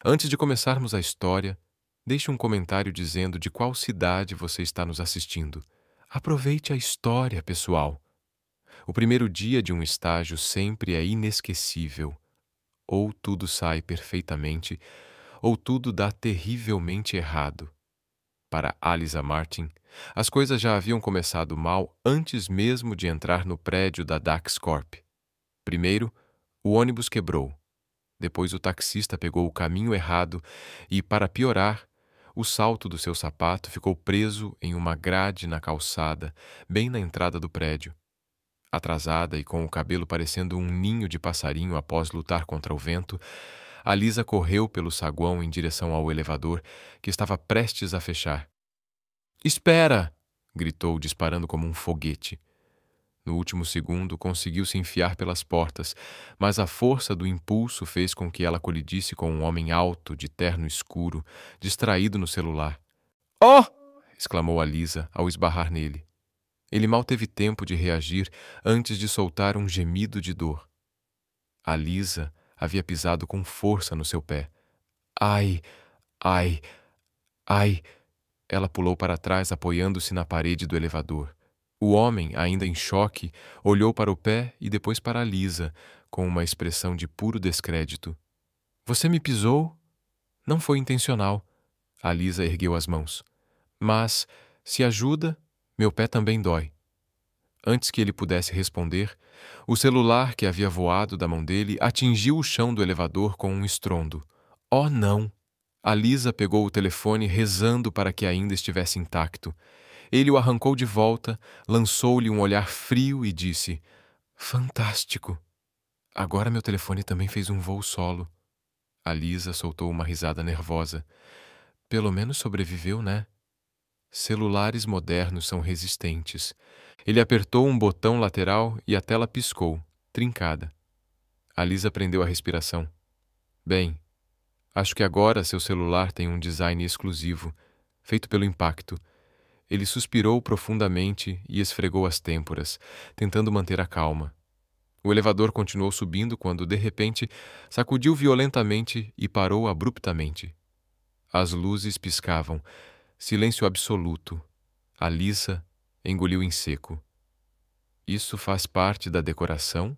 Antes de começarmos a história, deixe um comentário dizendo de qual cidade você está nos assistindo. Aproveite a história, pessoal. O primeiro dia de um estágio sempre é inesquecível. Ou tudo sai perfeitamente, ou tudo dá terrivelmente errado. Para Alisa Martin, as coisas já haviam começado mal antes mesmo de entrar no prédio da Dax Corp. Primeiro, o ônibus quebrou. Depois o taxista pegou o caminho errado e, para piorar, o salto do seu sapato ficou preso em uma grade na calçada, bem na entrada do prédio. Atrasada e com o cabelo parecendo um ninho de passarinho após lutar contra o vento, a Lisa correu pelo saguão em direção ao elevador, que estava prestes a fechar. "Espera!" gritou, disparando como um foguete. No último segundo, conseguiu se enfiar pelas portas, mas a força do impulso fez com que ela colidisse com um homem alto, de terno escuro, distraído no celular. "Oh!" exclamou a Lisa ao esbarrar nele. Ele mal teve tempo de reagir antes de soltar um gemido de dor. A Lisa havia pisado com força no seu pé. "Ai! Ai! Ai!" Ela pulou para trás, apoiando-se na parede do elevador. O homem, ainda em choque, olhou para o pé e depois para a Lisa, com uma expressão de puro descrédito. "Você me pisou? Não foi intencional." A Lisa ergueu as mãos. "Mas, se ajuda, meu pé também dói." Antes que ele pudesse responder, o celular que havia voado da mão dele atingiu o chão do elevador com um estrondo. "Oh, não!" A Lisa pegou o telefone rezando para que ainda estivesse intacto. Ele o arrancou de volta, lançou-lhe um olhar frio e disse: "Fantástico! Agora meu telefone também fez um voo solo." A Lisa soltou uma risada nervosa. "Pelo menos sobreviveu, né?" Celulares modernos são resistentes. Ele apertou um botão lateral e a tela piscou, trincada. A Lisa prendeu a respiração. "Bem, acho que agora seu celular tem um design exclusivo, feito pelo impacto." Ele suspirou profundamente e esfregou as têmporas, tentando manter a calma. O elevador continuou subindo quando, de repente, sacudiu violentamente e parou abruptamente. As luzes piscavam. Silêncio absoluto. A Lisa engoliu em seco. "Isso faz parte da decoração?"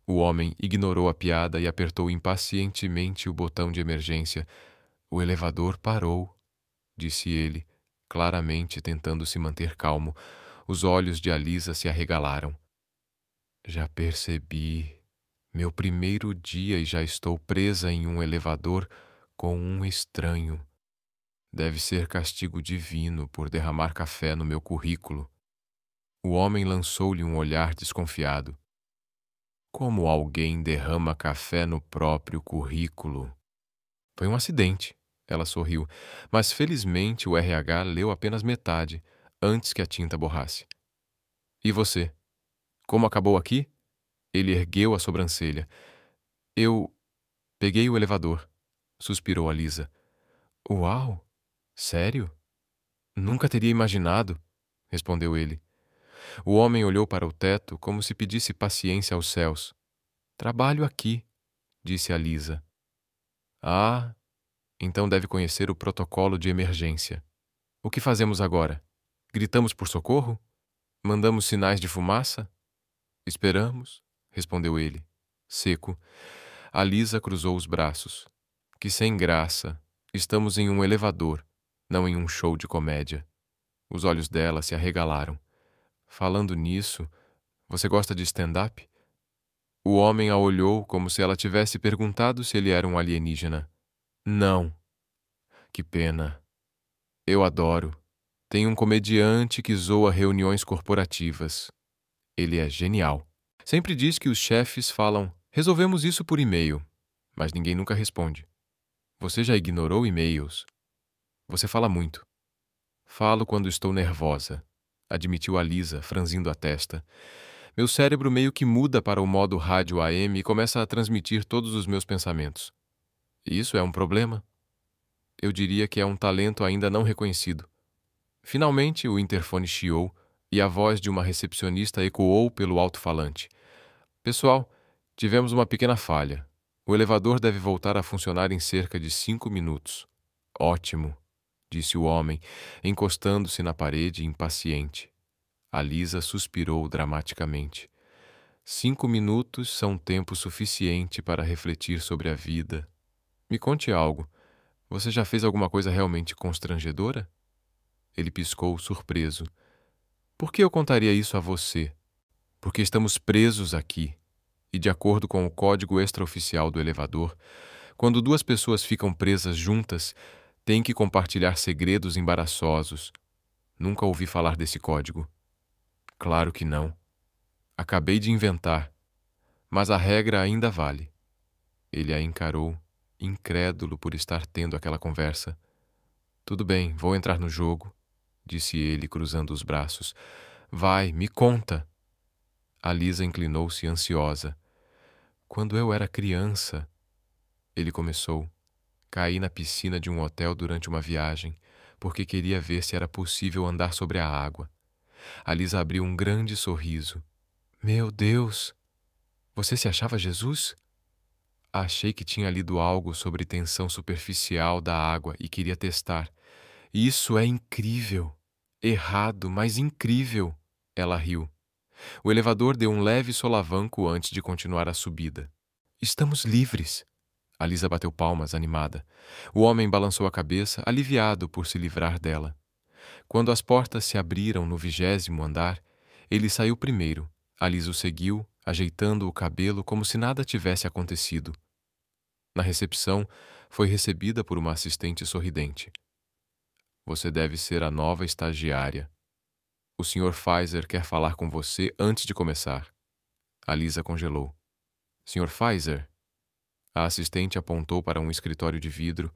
O homem ignorou a piada e apertou impacientemente o botão de emergência. "O elevador parou", disse ele, claramente tentando se manter calmo. Os olhos de Alisa se arregalaram. "Já percebi. Meu primeiro dia e já estou presa em um elevador com um estranho. Deve ser castigo divino por derramar café no meu currículo." O homem lançou-lhe um olhar desconfiado. "Como alguém derrama café no próprio currículo?" "Foi um acidente." Ela sorriu, mas felizmente o RH leu apenas metade, antes que a tinta borrasse. "E você? Como acabou aqui?" Ele ergueu a sobrancelha. "Eu peguei o elevador", suspirou a Lisa. "Uau! Sério? Nunca teria imaginado", respondeu ele. O homem olhou para o teto como se pedisse paciência aos céus. "Trabalho aqui", disse a Lisa. "Ah, então deve conhecer o protocolo de emergência. O que fazemos agora? Gritamos por socorro? Mandamos sinais de fumaça?" "Esperamos", respondeu ele, seco. A Lisa cruzou os braços. "Que sem graça. Estamos em um elevador, não em um show de comédia." Os olhos dela se arregalaram. "Falando nisso, você gosta de stand-up?" O homem a olhou como se ela tivesse perguntado se ele era um alienígena. "Não." "Que pena. Eu adoro. Tem um comediante que zoa reuniões corporativas. Ele é genial. Sempre diz que os chefes falam: 'Resolvemos isso por e-mail', mas ninguém nunca responde. Você já ignorou e-mails? Você fala muito." "Falo quando estou nervosa", admitiu a Lisa, franzindo a testa. "Meu cérebro meio que muda para o modo rádio AM e começa a transmitir todos os meus pensamentos. Isso é um problema? Eu diria que é um talento ainda não reconhecido." Finalmente, o interfone chiou e a voz de uma recepcionista ecoou pelo alto-falante. "Pessoal, tivemos uma pequena falha. O elevador deve voltar a funcionar em cerca de 5 minutos. Ótimo, disse o homem, encostando-se na parede, impaciente. A Lisa suspirou dramaticamente. 5 minutos são tempo suficiente para refletir sobre a vida. Me conte algo. Você já fez alguma coisa realmente constrangedora? Ele piscou, surpreso. Por que eu contaria isso a você? Porque estamos presos aqui. E de acordo com o código extraoficial do elevador, quando duas pessoas ficam presas juntas, têm que compartilhar segredos embaraçosos. Nunca ouvi falar desse código. Claro que não. Acabei de inventar. Mas a regra ainda vale. Ele a encarou, incrédulo por estar tendo aquela conversa. Tudo bem, vou entrar no jogo, disse ele, cruzando os braços. Vai, me conta. A Lisa inclinou-se ansiosa. Quando eu era criança, ele começou. Caí na piscina de um hotel durante uma viagem, porque queria ver se era possível andar sobre a água. A Lisa abriu um grande sorriso. Meu Deus! Você se achava Jesus? Achei que tinha lido algo sobre tensão superficial da água e queria testar. Isso é incrível! Errado, mas incrível! Ela riu. O elevador deu um leve solavanco antes de continuar a subida. Estamos livres! A Lisa bateu palmas, animada. O homem balançou a cabeça, aliviado por se livrar dela. Quando as portas se abriram no 20º andar, ele saiu primeiro. A Lisa o seguiu, ajeitando o cabelo como se nada tivesse acontecido. Na recepção, foi recebida por uma assistente sorridente. Você deve ser a nova estagiária. O Sr. Pfizer quer falar com você antes de começar. A Lisa congelou. Sr. Pfizer? A assistente apontou para um escritório de vidro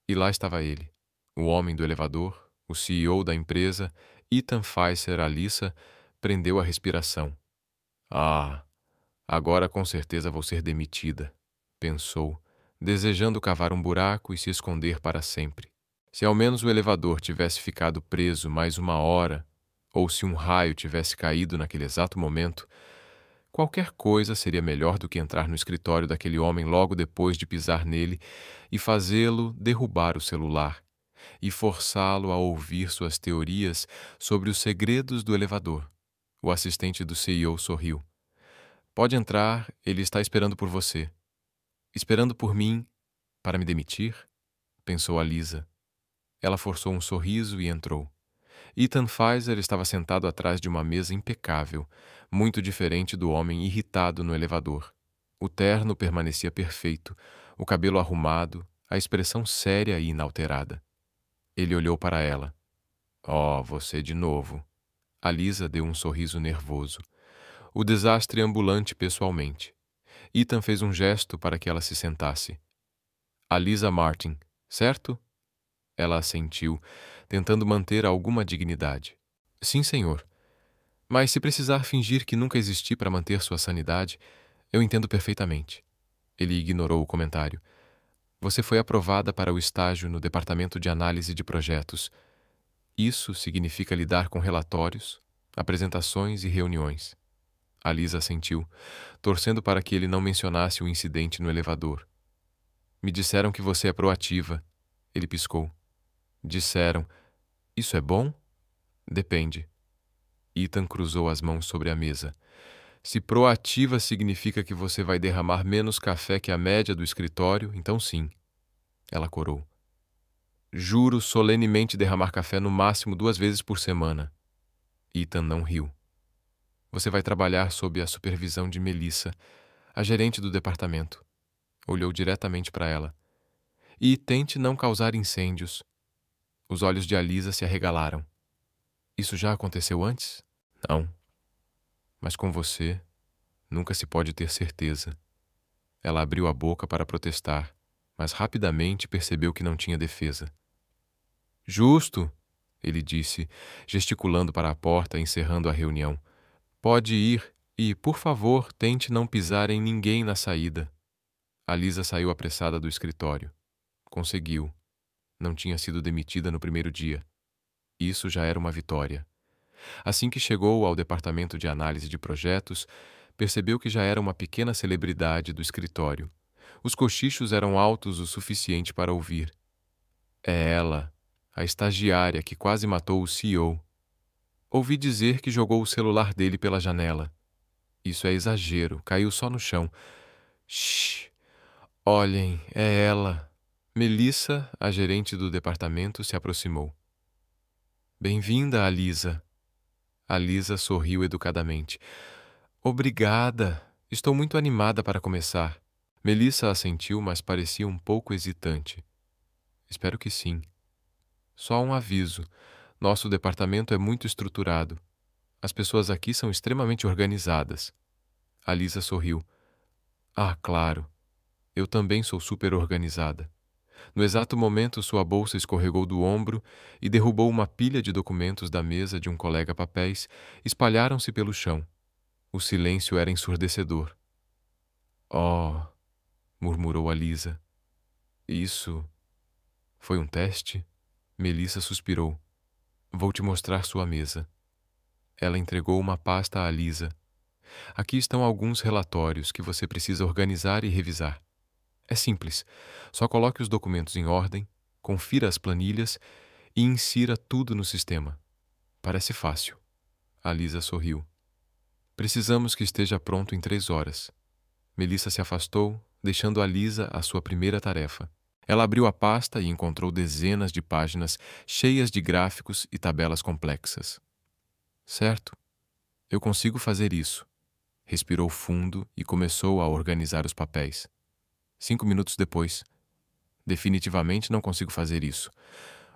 e lá estava ele, o homem do elevador, o CEO da empresa, Ethan Pfizer. A Lisa prendeu a respiração. Ah, agora com certeza vou ser demitida, pensou, desejando cavar um buraco e se esconder para sempre. Se ao menos o elevador tivesse ficado preso mais 1 hora, ou se um raio tivesse caído naquele exato momento, qualquer coisa seria melhor do que entrar no escritório daquele homem logo depois de pisar nele e fazê-lo derrubar o celular e forçá-lo a ouvir suas teorias sobre os segredos do elevador. O assistente do CEO sorriu. Pode entrar, ele está esperando por você. Esperando por mim para me demitir? Pensou a Lisa. Ela forçou um sorriso e entrou. Ethan Pfizer estava sentado atrás de uma mesa impecável, muito diferente do homem irritado no elevador. O terno permanecia perfeito, o cabelo arrumado, a expressão séria e inalterada. Ele olhou para ela. Oh, você de novo. A Lisa deu um sorriso nervoso. O desastre ambulante pessoalmente. Ethan fez um gesto para que ela se sentasse. A Lisa Martin, certo? Ela assentiu, tentando manter alguma dignidade. Sim, senhor. Mas se precisar fingir que nunca existi para manter sua sanidade, eu entendo perfeitamente. Ele ignorou o comentário. Você foi aprovada para o estágio no Departamento de Análise de Projetos. Isso significa lidar com relatórios, apresentações e reuniões. A Lisa assentiu, torcendo para que ele não mencionasse o incidente no elevador. Me disseram que você é proativa. Ele piscou. Disseram. Isso é bom? Depende. Ethan cruzou as mãos sobre a mesa. Se proativa significa que você vai derramar menos café que a média do escritório, então sim. Ela corou. Juro solenemente derramar café no máximo 2 vezes por semana. Ethan não riu. Você vai trabalhar sob a supervisão de Melissa, a gerente do departamento. Olhou diretamente para ela. E tente não causar incêndios. Os olhos de Alisa se arregalaram. Isso já aconteceu antes? Não. Mas com você, nunca se pode ter certeza. Ela abriu a boca para protestar, mas rapidamente percebeu que não tinha defesa. Justo, ele disse, gesticulando para a porta, encerrando a reunião. Pode ir e, por favor, tente não pisar em ninguém na saída. A Lisa saiu apressada do escritório. Conseguiu. Não tinha sido demitida no primeiro dia. Isso já era uma vitória. Assim que chegou ao departamento de análise de projetos, percebeu que já era uma pequena celebridade do escritório, Os cochichos eram altos o suficiente para ouvir. É ela, a estagiária que quase matou o CEO. Ouvi dizer que jogou o celular dele pela janela. Isso é exagero, caiu só no chão. Shhh! Olhem, é ela. Melissa, a gerente do departamento, se aproximou. Bem-vinda, Alisa. Alisa sorriu educadamente. Obrigada. Estou muito animada para começar. Melissa assentiu, mas parecia um pouco hesitante. Espero que sim. Só um aviso. Nosso departamento é muito estruturado. As pessoas aqui são extremamente organizadas. Alisa sorriu. Ah, claro. Eu também sou super organizada. No exato momento, sua bolsa escorregou do ombro e derrubou uma pilha de documentos da mesa de um colega papéis, espalharam-se pelo chão. O silêncio era ensurdecedor. Oh, murmurou Alisa. Isso foi um teste? Melissa suspirou. Vou te mostrar sua mesa. Ela entregou uma pasta a Alisa. Aqui estão alguns relatórios que você precisa organizar e revisar. É simples. Só coloque os documentos em ordem, confira as planilhas e insira tudo no sistema. Parece fácil. Alisa sorriu. Precisamos que esteja pronto em 3 horas. Melissa se afastou, deixando Alisa a sua primeira tarefa. Ela abriu a pasta e encontrou dezenas de páginas cheias de gráficos e tabelas complexas. Certo, eu consigo fazer isso. Respirou fundo e começou a organizar os papéis. 5 minutos depois. Definitivamente não consigo fazer isso.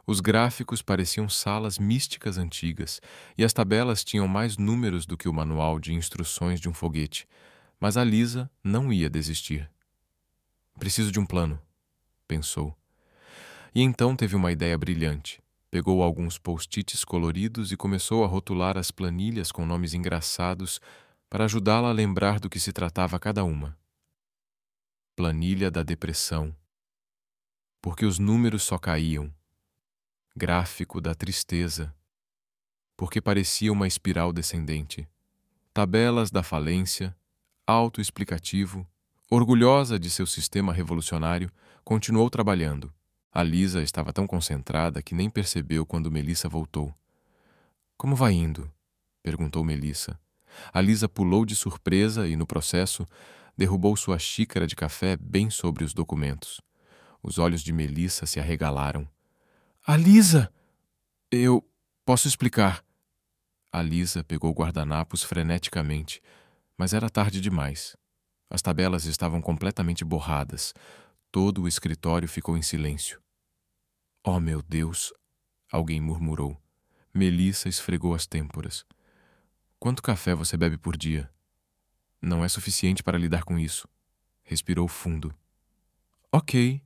Os gráficos pareciam salas místicas antigas e as tabelas tinham mais números do que o manual de instruções de um foguete. Mas Alisa não ia desistir. Preciso de um plano, pensou. E então teve uma ideia brilhante. Pegou alguns post-its coloridos e começou a rotular as planilhas com nomes engraçados para ajudá-la a lembrar do que se tratava cada uma. Planilha da depressão. Porque os números só caíam. Gráfico da tristeza. Porque parecia uma espiral descendente. Tabelas da falência. Autoexplicativo. Orgulhosa de seu sistema revolucionário, continuou trabalhando. Alisa estava tão concentrada que nem percebeu quando Melissa voltou. Como vai indo? Perguntou Melissa. Alisa pulou de surpresa e, no processo, derrubou sua xícara de café bem sobre os documentos. Os olhos de Melissa se arregalaram. Alisa! Eu posso explicar. Alisa pegou guardanapos freneticamente, mas era tarde demais. As tabelas estavam completamente borradas. Todo o escritório ficou em silêncio. Oh, meu Deus! Alguém murmurou. Melissa esfregou as têmporas. Quanto café você bebe por dia? Não é suficiente para lidar com isso. Respirou fundo. Ok.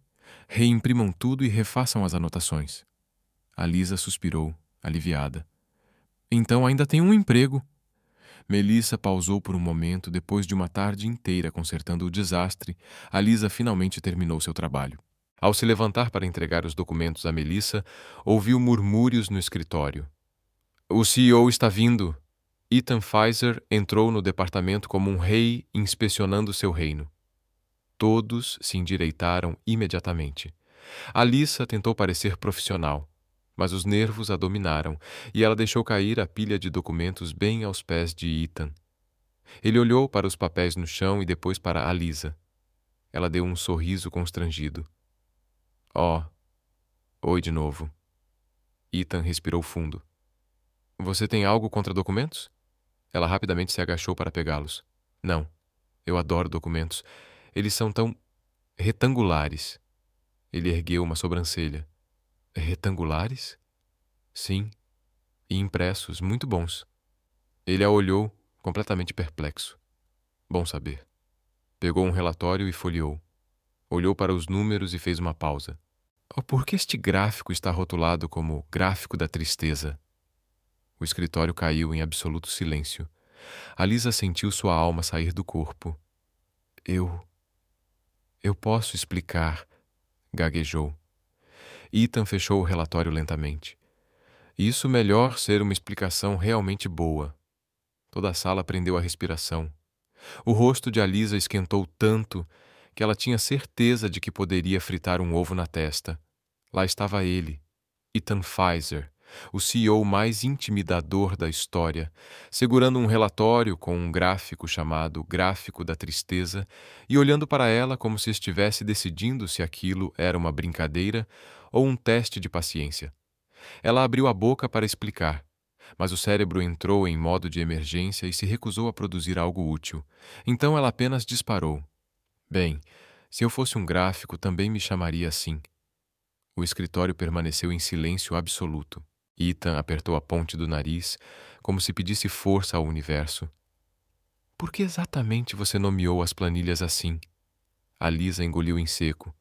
Reimprimam tudo e refaçam as anotações. Alisa suspirou, aliviada. Então ainda tem um emprego. Melissa pausou por um momento. Depois de uma tarde inteira consertando o desastre, Alisa finalmente terminou seu trabalho. Ao se levantar para entregar os documentos a Melissa, ouviu murmúrios no escritório. O CEO está vindo. Ethan Pfizer entrou no departamento como um rei inspecionando seu reino. Todos se endireitaram imediatamente. Alissa tentou parecer profissional, mas os nervos a dominaram e ela deixou cair a pilha de documentos bem aos pés de Ethan. Ele olhou para os papéis no chão e depois para Alisa. Ela deu um sorriso constrangido. Oh, oi de novo. Ethan respirou fundo. Você tem algo contra documentos? Ela rapidamente se agachou para pegá-los. Não, eu adoro documentos. Eles são tão retangulares. Ele ergueu uma sobrancelha. Retangulares? Sim. E impressos, muito bons. Ele a olhou, completamente perplexo. Bom saber. Pegou um relatório e folheou. Olhou para os números e fez uma pausa. Oh, por que este gráfico está rotulado como gráfico da tristeza? O escritório caiu em absoluto silêncio. Alisa sentiu sua alma sair do corpo. Eu posso explicar, gaguejou. Ethan fechou o relatório lentamente. Isso melhor ser uma explicação realmente boa. Toda a sala prendeu a respiração. O rosto de Alisa esquentou tanto que ela tinha certeza de que poderia fritar um ovo na testa. Lá estava ele, Ethan Pfizer, o CEO mais intimidador da história, segurando um relatório com um gráfico chamado Gráfico da Tristeza e olhando para ela como se estivesse decidindo se aquilo era uma brincadeira ou um teste de paciência. Ela abriu a boca para explicar, mas o cérebro entrou em modo de emergência e se recusou a produzir algo útil. Então ela apenas disparou. Bem, se eu fosse um gráfico, também me chamaria assim. O escritório permaneceu em silêncio absoluto. Ethan apertou a ponte do nariz, como se pedisse força ao universo. Por que exatamente você nomeou as planilhas assim? A Lisa engoliu em seco.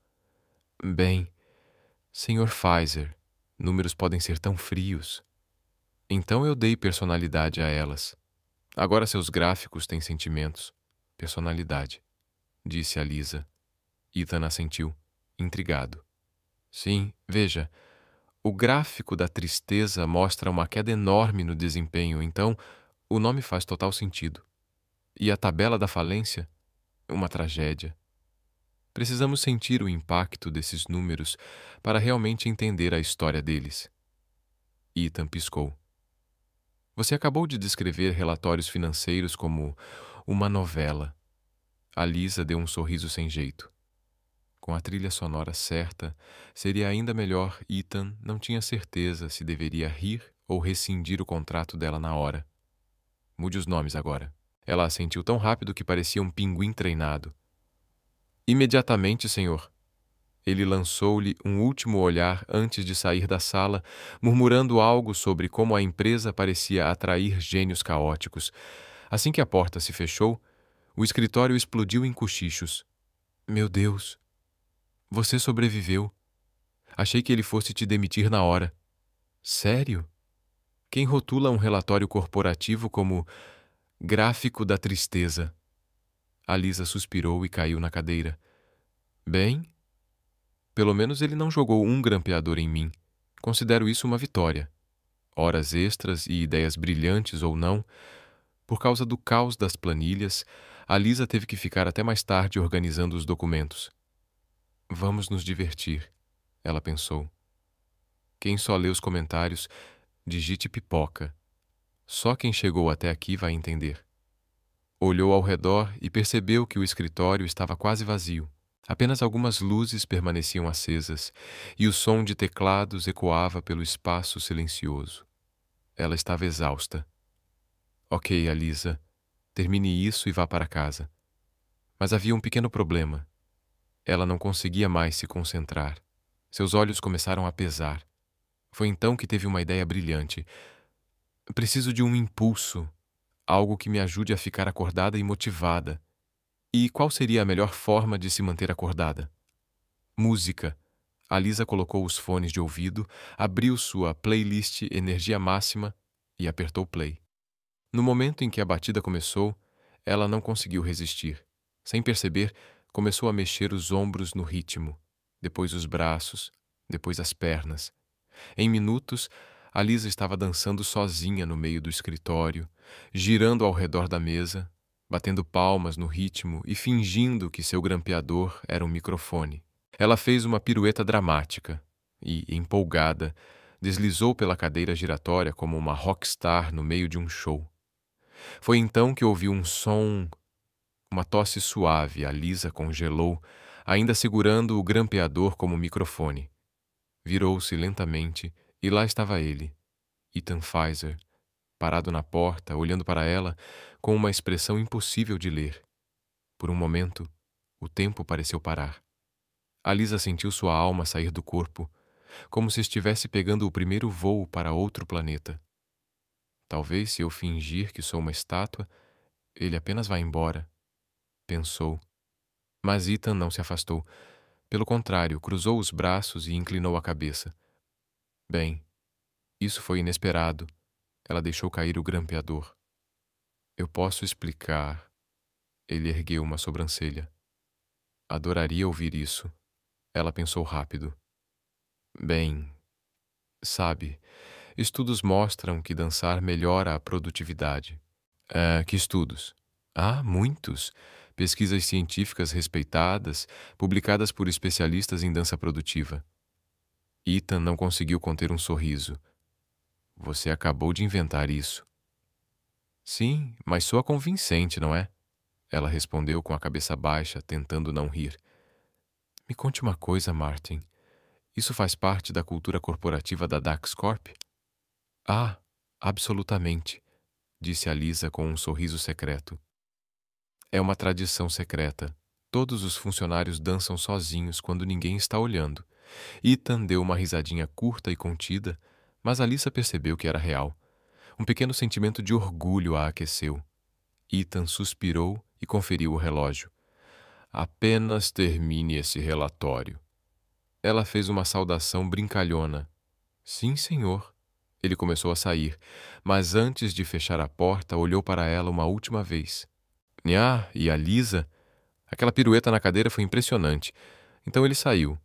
Bem, Sr. Pfizer, números podem ser tão frios. Então eu dei personalidade a elas. Agora seus gráficos têm sentimentos. Personalidade, disse a Lisa. Ethan assentiu, intrigado. Sim, veja, o gráfico da tristeza mostra uma queda enorme no desempenho, então o nome faz total sentido. E a tabela da falência? Uma tragédia. Precisamos sentir o impacto desses números para realmente entender a história deles. Ethan piscou. Você acabou de descrever relatórios financeiros como uma novela. A Lisa deu um sorriso sem jeito. Com a trilha sonora certa, seria ainda melhor. Ethan não tinha certeza se deveria rir ou rescindir o contrato dela na hora. Mude os nomes agora. Ela assentiu tão rápido que parecia um pinguim treinado. Imediatamente, senhor. Ele lançou-lhe um último olhar antes de sair da sala, murmurando algo sobre como a empresa parecia atrair gênios caóticos. Assim que a porta se fechou, o escritório explodiu em cochichos. Meu Deus! Você sobreviveu. Achei que ele fosse te demitir na hora. Sério? Quem rotula um relatório corporativo como Gráfico da Tristeza? A Lisa suspirou e caiu na cadeira. Bem, pelo menos ele não jogou um grampeador em mim. Considero isso uma vitória. Horas extras e ideias brilhantes ou não, por causa do caos das planilhas, a Lisa teve que ficar até mais tarde organizando os documentos. Vamos nos divertir, ela pensou. Quem só lê os comentários, digite pipoca. Só quem chegou até aqui vai entender. Olhou ao redor e percebeu que o escritório estava quase vazio. Apenas algumas luzes permaneciam acesas e o som de teclados ecoava pelo espaço silencioso. Ela estava exausta. Ok, Alisa, termine isso e vá para casa. Mas havia um pequeno problema. Ela não conseguia mais se concentrar. Seus olhos começaram a pesar. Foi então que teve uma ideia brilhante. Preciso de um impulso, algo que me ajude a ficar acordada e motivada. E qual seria a melhor forma de se manter acordada? Música. A Lisa colocou os fones de ouvido, abriu sua playlist Energia Máxima e apertou play. No momento em que a batida começou, ela não conseguiu resistir. Sem perceber, começou a mexer os ombros no ritmo, depois os braços, depois as pernas. Em minutos, a Lisa estava dançando sozinha no meio do escritório, girando ao redor da mesa, batendo palmas no ritmo e fingindo que seu grampeador era um microfone. Ela fez uma pirueta dramática e, empolgada, deslizou pela cadeira giratória como uma rockstar no meio de um show. Foi então que ouviu um som, uma tosse suave. A Lisa congelou, ainda segurando o grampeador como microfone. Virou-se lentamente e lá estava ele, Ethan Pfizer, parado na porta, olhando para ela com uma expressão impossível de ler. Por um momento, o tempo pareceu parar. A Lisa sentiu sua alma sair do corpo, como se estivesse pegando o primeiro voo para outro planeta. Talvez, se eu fingir que sou uma estátua, ele apenas vá embora, pensou. Mas Ethan não se afastou. Pelo contrário, cruzou os braços e inclinou a cabeça. Bem, isso foi inesperado. Ela deixou cair o grampeador. Eu posso explicar. Ele ergueu uma sobrancelha. Adoraria ouvir isso. Ela pensou rápido. Bem, sabe, estudos mostram que dançar melhora a produtividade. Que estudos? Ah, muitos, pesquisas científicas respeitadas, publicadas por especialistas em dança produtiva. Ethan não conseguiu conter um sorriso. Você acabou de inventar isso. Sim, mas soa convincente, não é? Ela respondeu com a cabeça baixa, tentando não rir. Me conte uma coisa, Martin. Isso faz parte da cultura corporativa da Dax Corp? Ah, absolutamente, disse a Lisa com um sorriso secreto. É uma tradição secreta. Todos os funcionários dançam sozinhos quando ninguém está olhando. Ethan deu uma risadinha curta e contida, mas a Lisa percebeu que era real. Um pequeno sentimento de orgulho a aqueceu. Ethan suspirou e conferiu o relógio. Apenas termine esse relatório. Ela fez uma saudação brincalhona. Sim, senhor. Ele começou a sair, mas antes de fechar a porta, olhou para ela uma última vez. Nha, e a Lisa? Aquela pirueta na cadeira foi impressionante. Então ele saiu.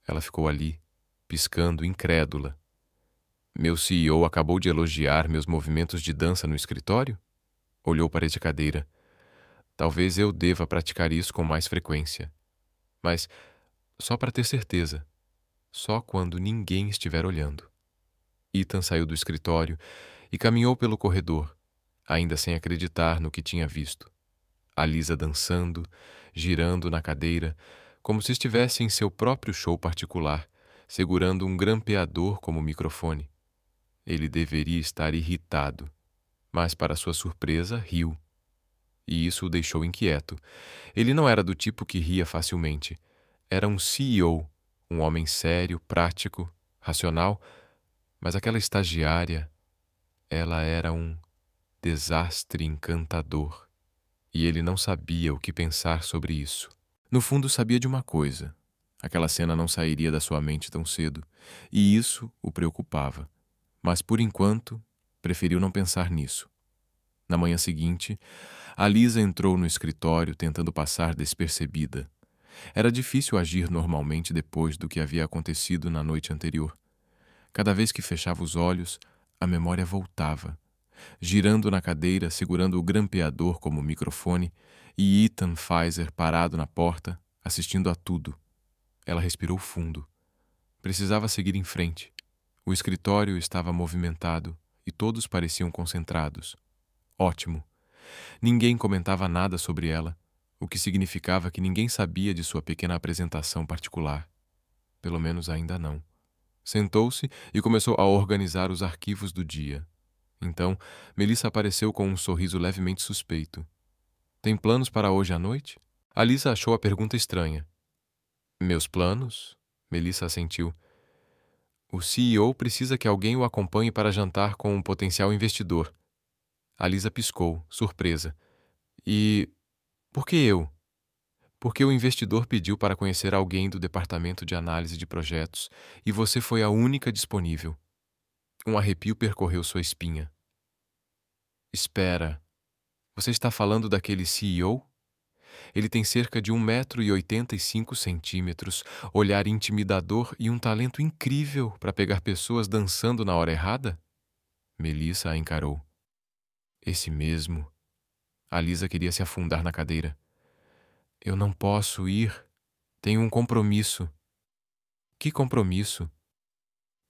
Ela ficou ali, piscando, incrédula. Meu CEO acabou de elogiar meus movimentos de dança no escritório? Olhou para a cadeira. Talvez eu deva praticar isso com mais frequência. Mas só para ter certeza. Só quando ninguém estiver olhando. Ethan saiu do escritório e caminhou pelo corredor, ainda sem acreditar no que tinha visto. A Lisa dançando, girando na cadeira, como se estivesse em seu próprio show particular, segurando um grampeador como microfone. Ele deveria estar irritado, mas, para sua surpresa, riu. E isso o deixou inquieto. Ele não era do tipo que ria facilmente. Era um CEO, um homem sério, prático, racional, mas aquela estagiária, ela era um desastre encantador. E ele não sabia o que pensar sobre isso. No fundo, sabia de uma coisa. Aquela cena não sairia da sua mente tão cedo, e isso o preocupava. Mas, por enquanto, preferiu não pensar nisso. Na manhã seguinte, a Lisa entrou no escritório tentando passar despercebida. Era difícil agir normalmente depois do que havia acontecido na noite anterior. Cada vez que fechava os olhos, a memória voltava. Girando na cadeira, segurando o grampeador como microfone, e Ethan Pfizer parado na porta, assistindo a tudo. Ela respirou fundo. Precisava seguir em frente. O escritório estava movimentado e todos pareciam concentrados. Ótimo. Ninguém comentava nada sobre ela, o que significava que ninguém sabia de sua pequena apresentação particular. Pelo menos ainda não. Sentou-se e começou a organizar os arquivos do dia. Então, Melissa apareceu com um sorriso levemente suspeito. Tem planos para hoje à noite? A Lisa achou a pergunta estranha. Meus planos? Melissa assentiu. O CEO precisa que alguém o acompanhe para jantar com um potencial investidor. A Lisa piscou, surpresa. E por que eu? Porque o investidor pediu para conhecer alguém do departamento de análise de projetos e você foi a única disponível. Um arrepio percorreu sua espinha. Espera, você está falando daquele CEO? Ele tem cerca de 1,85 m, olhar intimidador e um talento incrível para pegar pessoas dançando na hora errada? Melissa a encarou. Esse mesmo. A Lisa queria se afundar na cadeira. Eu não posso ir. Tenho um compromisso. Que compromisso?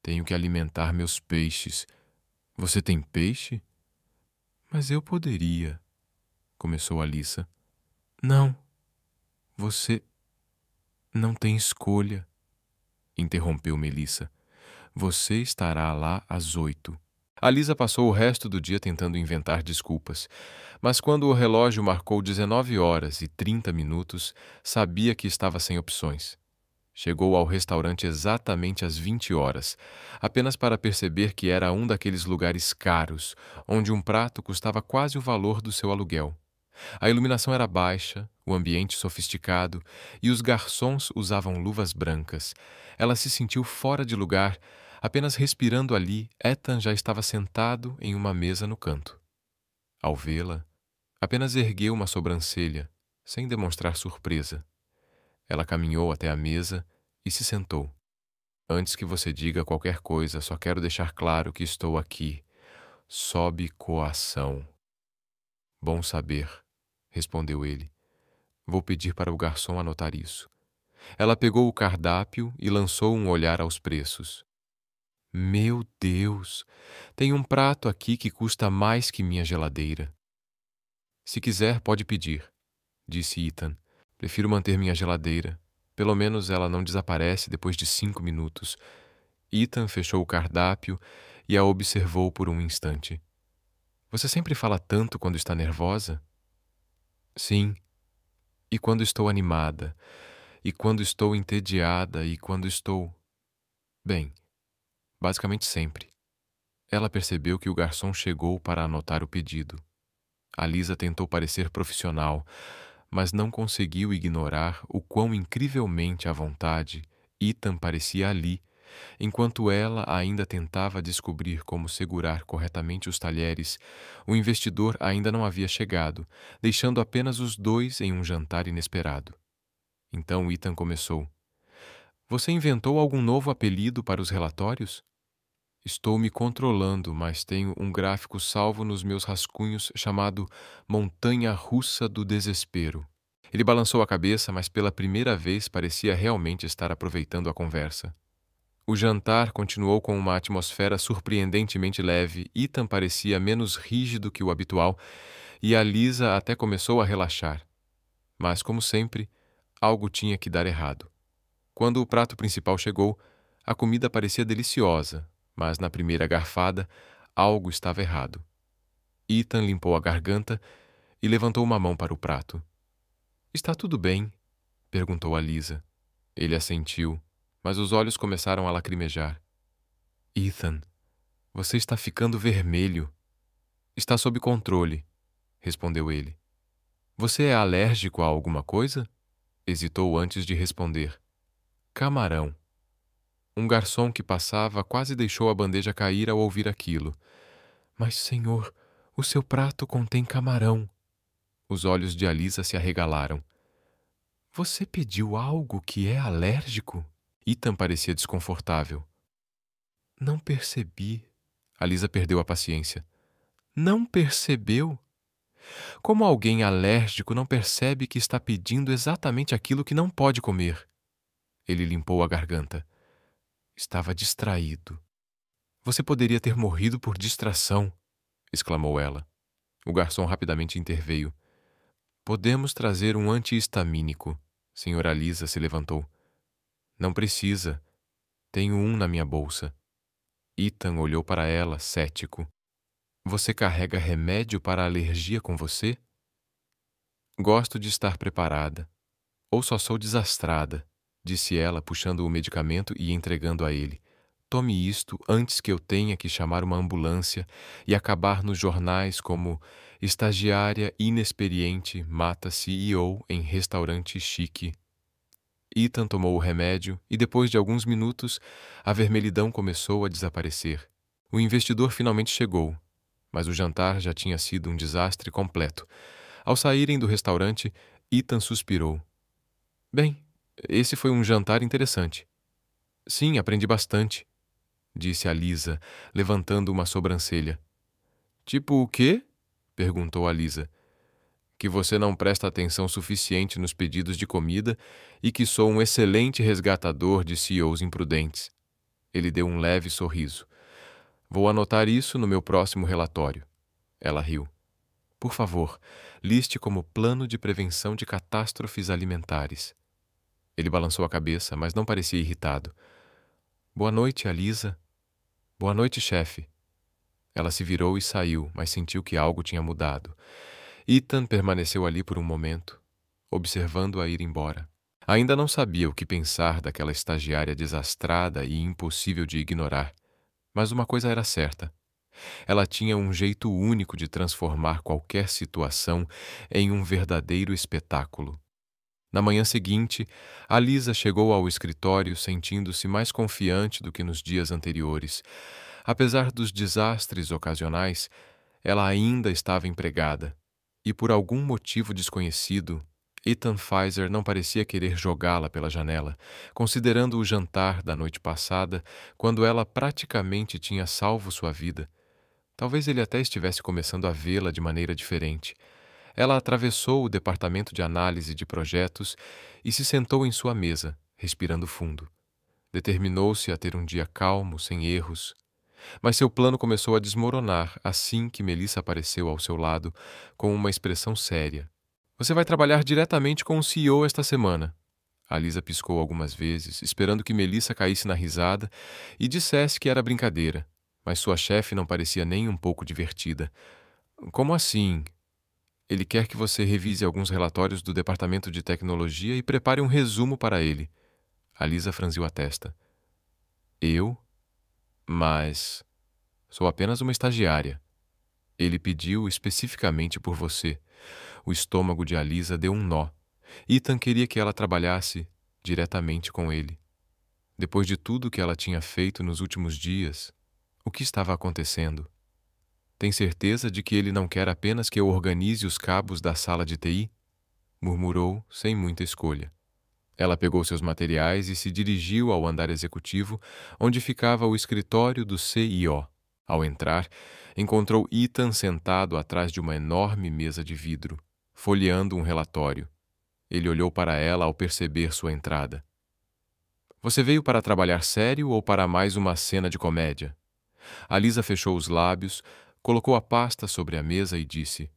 Tenho que alimentar meus peixes. Você tem peixe? Mas eu poderia, começou a Lisa. Não. Você não tem escolha, interrompeu Melissa. Você estará lá às 8. A Lisa passou o resto do dia tentando inventar desculpas, mas quando o relógio marcou 19h30, sabia que estava sem opções. Chegou ao restaurante exatamente às 20 horas, apenas para perceber que era um daqueles lugares caros, onde um prato custava quase o valor do seu aluguel. A iluminação era baixa, o ambiente sofisticado, e os garçons usavam luvas brancas. Ela se sentiu fora de lugar. Apenas respirando ali, Ethan já estava sentado em uma mesa no canto. Ao vê-la, apenas ergueu uma sobrancelha, sem demonstrar surpresa. Ela caminhou até a mesa e se sentou. Antes que você diga qualquer coisa, só quero deixar claro que estou aqui, sob coação. Bom saber, respondeu ele. Vou pedir para o garçom anotar isso. Ela pegou o cardápio e lançou um olhar aos preços. Meu Deus! Tem um prato aqui que custa mais que minha geladeira. Se quiser, pode pedir, disse Ethan. Prefiro manter minha geladeira. Pelo menos ela não desaparece depois de 5 minutos. Ethan fechou o cardápio e a observou por um instante. Você sempre fala tanto quando está nervosa? Sim. E quando estou animada? E quando estou entediada? E quando estou... Bem, basicamente sempre. Ela percebeu que o garçom chegou para anotar o pedido. A Lisa tentou parecer profissional, mas não conseguiu ignorar o quão incrivelmente à vontade Ethan parecia ali, enquanto ela ainda tentava descobrir como segurar corretamente os talheres. O investidor ainda não havia chegado, deixando apenas os dois em um jantar inesperado. Então Ethan começou. Você inventou algum novo apelido para os relatórios? Estou me controlando, mas tenho um gráfico salvo nos meus rascunhos chamado Montanha Russa do Desespero. Ele balançou a cabeça, mas pela primeira vez parecia realmente estar aproveitando a conversa. O jantar continuou com uma atmosfera surpreendentemente leve. Ethan parecia menos rígido que o habitual e a Lisa até começou a relaxar. Mas, como sempre, algo tinha que dar errado. Quando o prato principal chegou, a comida parecia deliciosa, mas na primeira garfada, algo estava errado. Ethan limpou a garganta e levantou uma mão para o prato. Está tudo bem? Perguntou a Lisa. Ele assentiu, mas os olhos começaram a lacrimejar. Ethan, você está ficando vermelho. Está sob controle, respondeu ele. Você é alérgico a alguma coisa? Hesitou antes de responder. Camarão. Um garçom que passava quase deixou a bandeja cair ao ouvir aquilo. Mas, senhor, o seu prato contém camarão. Os olhos de Alisa se arregalaram. Você pediu algo que é alérgico? Ethan parecia desconfortável. Não percebi. Alisa perdeu a paciência. Não percebeu? Como alguém alérgico não percebe que está pedindo exatamente aquilo que não pode comer? Ele limpou a garganta. Estava distraído. Você poderia ter morrido por distração, exclamou ela. O garçom rapidamente interveio. Podemos trazer um anti-histamínico. Senhora Lisa se levantou. Não precisa. Tenho um na minha bolsa. Ethan olhou para ela, cético. Você carrega remédio para alergia com você? Gosto de estar preparada. Ou só sou desastrada, disse ela, puxando o medicamento e entregando a ele. Tome isto antes que eu tenha que chamar uma ambulância e acabar nos jornais como estagiária inexperiente mata CEO em restaurante chique. Ethan tomou o remédio e depois de alguns minutos a vermelhidão começou a desaparecer. O investidor finalmente chegou, mas o jantar já tinha sido um desastre completo. Ao saírem do restaurante, Ethan suspirou. Bem, esse foi um jantar interessante. Sim, aprendi bastante, disse a Lisa, levantando uma sobrancelha. Tipo o quê? Perguntou a Lisa. Que você não presta atenção suficiente nos pedidos de comida e que sou um excelente resgatador de CEOs imprudentes. Ele deu um leve sorriso. Vou anotar isso no meu próximo relatório. Ela riu. Por favor, liste como plano de prevenção de catástrofes alimentares. Ele balançou a cabeça, mas não parecia irritado. Boa noite, Alisa. Boa noite, chefe. Ela se virou e saiu, mas sentiu que algo tinha mudado. Ethan permaneceu ali por um momento, observando-a ir embora. Ainda não sabia o que pensar daquela estagiária desastrada e impossível de ignorar, mas uma coisa era certa. Ela tinha um jeito único de transformar qualquer situação em um verdadeiro espetáculo. Na manhã seguinte, a Lisa chegou ao escritório sentindo-se mais confiante do que nos dias anteriores. Apesar dos desastres ocasionais, ela ainda estava empregada. E por algum motivo desconhecido, Ethan Pfizer não parecia querer jogá-la pela janela, considerando o jantar da noite passada, quando ela praticamente tinha salvo sua vida. Talvez ele até estivesse começando a vê-la de maneira diferente. Ela atravessou o departamento de análise de projetos e se sentou em sua mesa, respirando fundo. Determinou-se a ter um dia calmo, sem erros. Mas seu plano começou a desmoronar assim que Melissa apareceu ao seu lado, com uma expressão séria. Você vai trabalhar diretamente com o CEO esta semana. A Lisa piscou algumas vezes, esperando que Melissa caísse na risada e dissesse que era brincadeira, mas sua chefe não parecia nem um pouco divertida. Como assim? Ele quer que você revise alguns relatórios do departamento de tecnologia e prepare um resumo para ele. A Lisa franziu a testa. Eu? Mas sou apenas uma estagiária. Ele pediu especificamente por você. O estômago de Alisa deu um nó. Ethan queria que ela trabalhasse diretamente com ele. Depois de tudo que ela tinha feito nos últimos dias, o que estava acontecendo? Tem certeza de que ele não quer apenas que eu organize os cabos da sala de TI? Murmurou, sem muita escolha. Ela pegou seus materiais e se dirigiu ao andar executivo, onde ficava o escritório do CEO. Ao entrar, encontrou Ethan sentado atrás de uma enorme mesa de vidro, folheando um relatório. Ele olhou para ela ao perceber sua entrada. Você veio para trabalhar sério ou para mais uma cena de comédia? A Lisa fechou os lábios, colocou a pasta sobre a mesa e disse: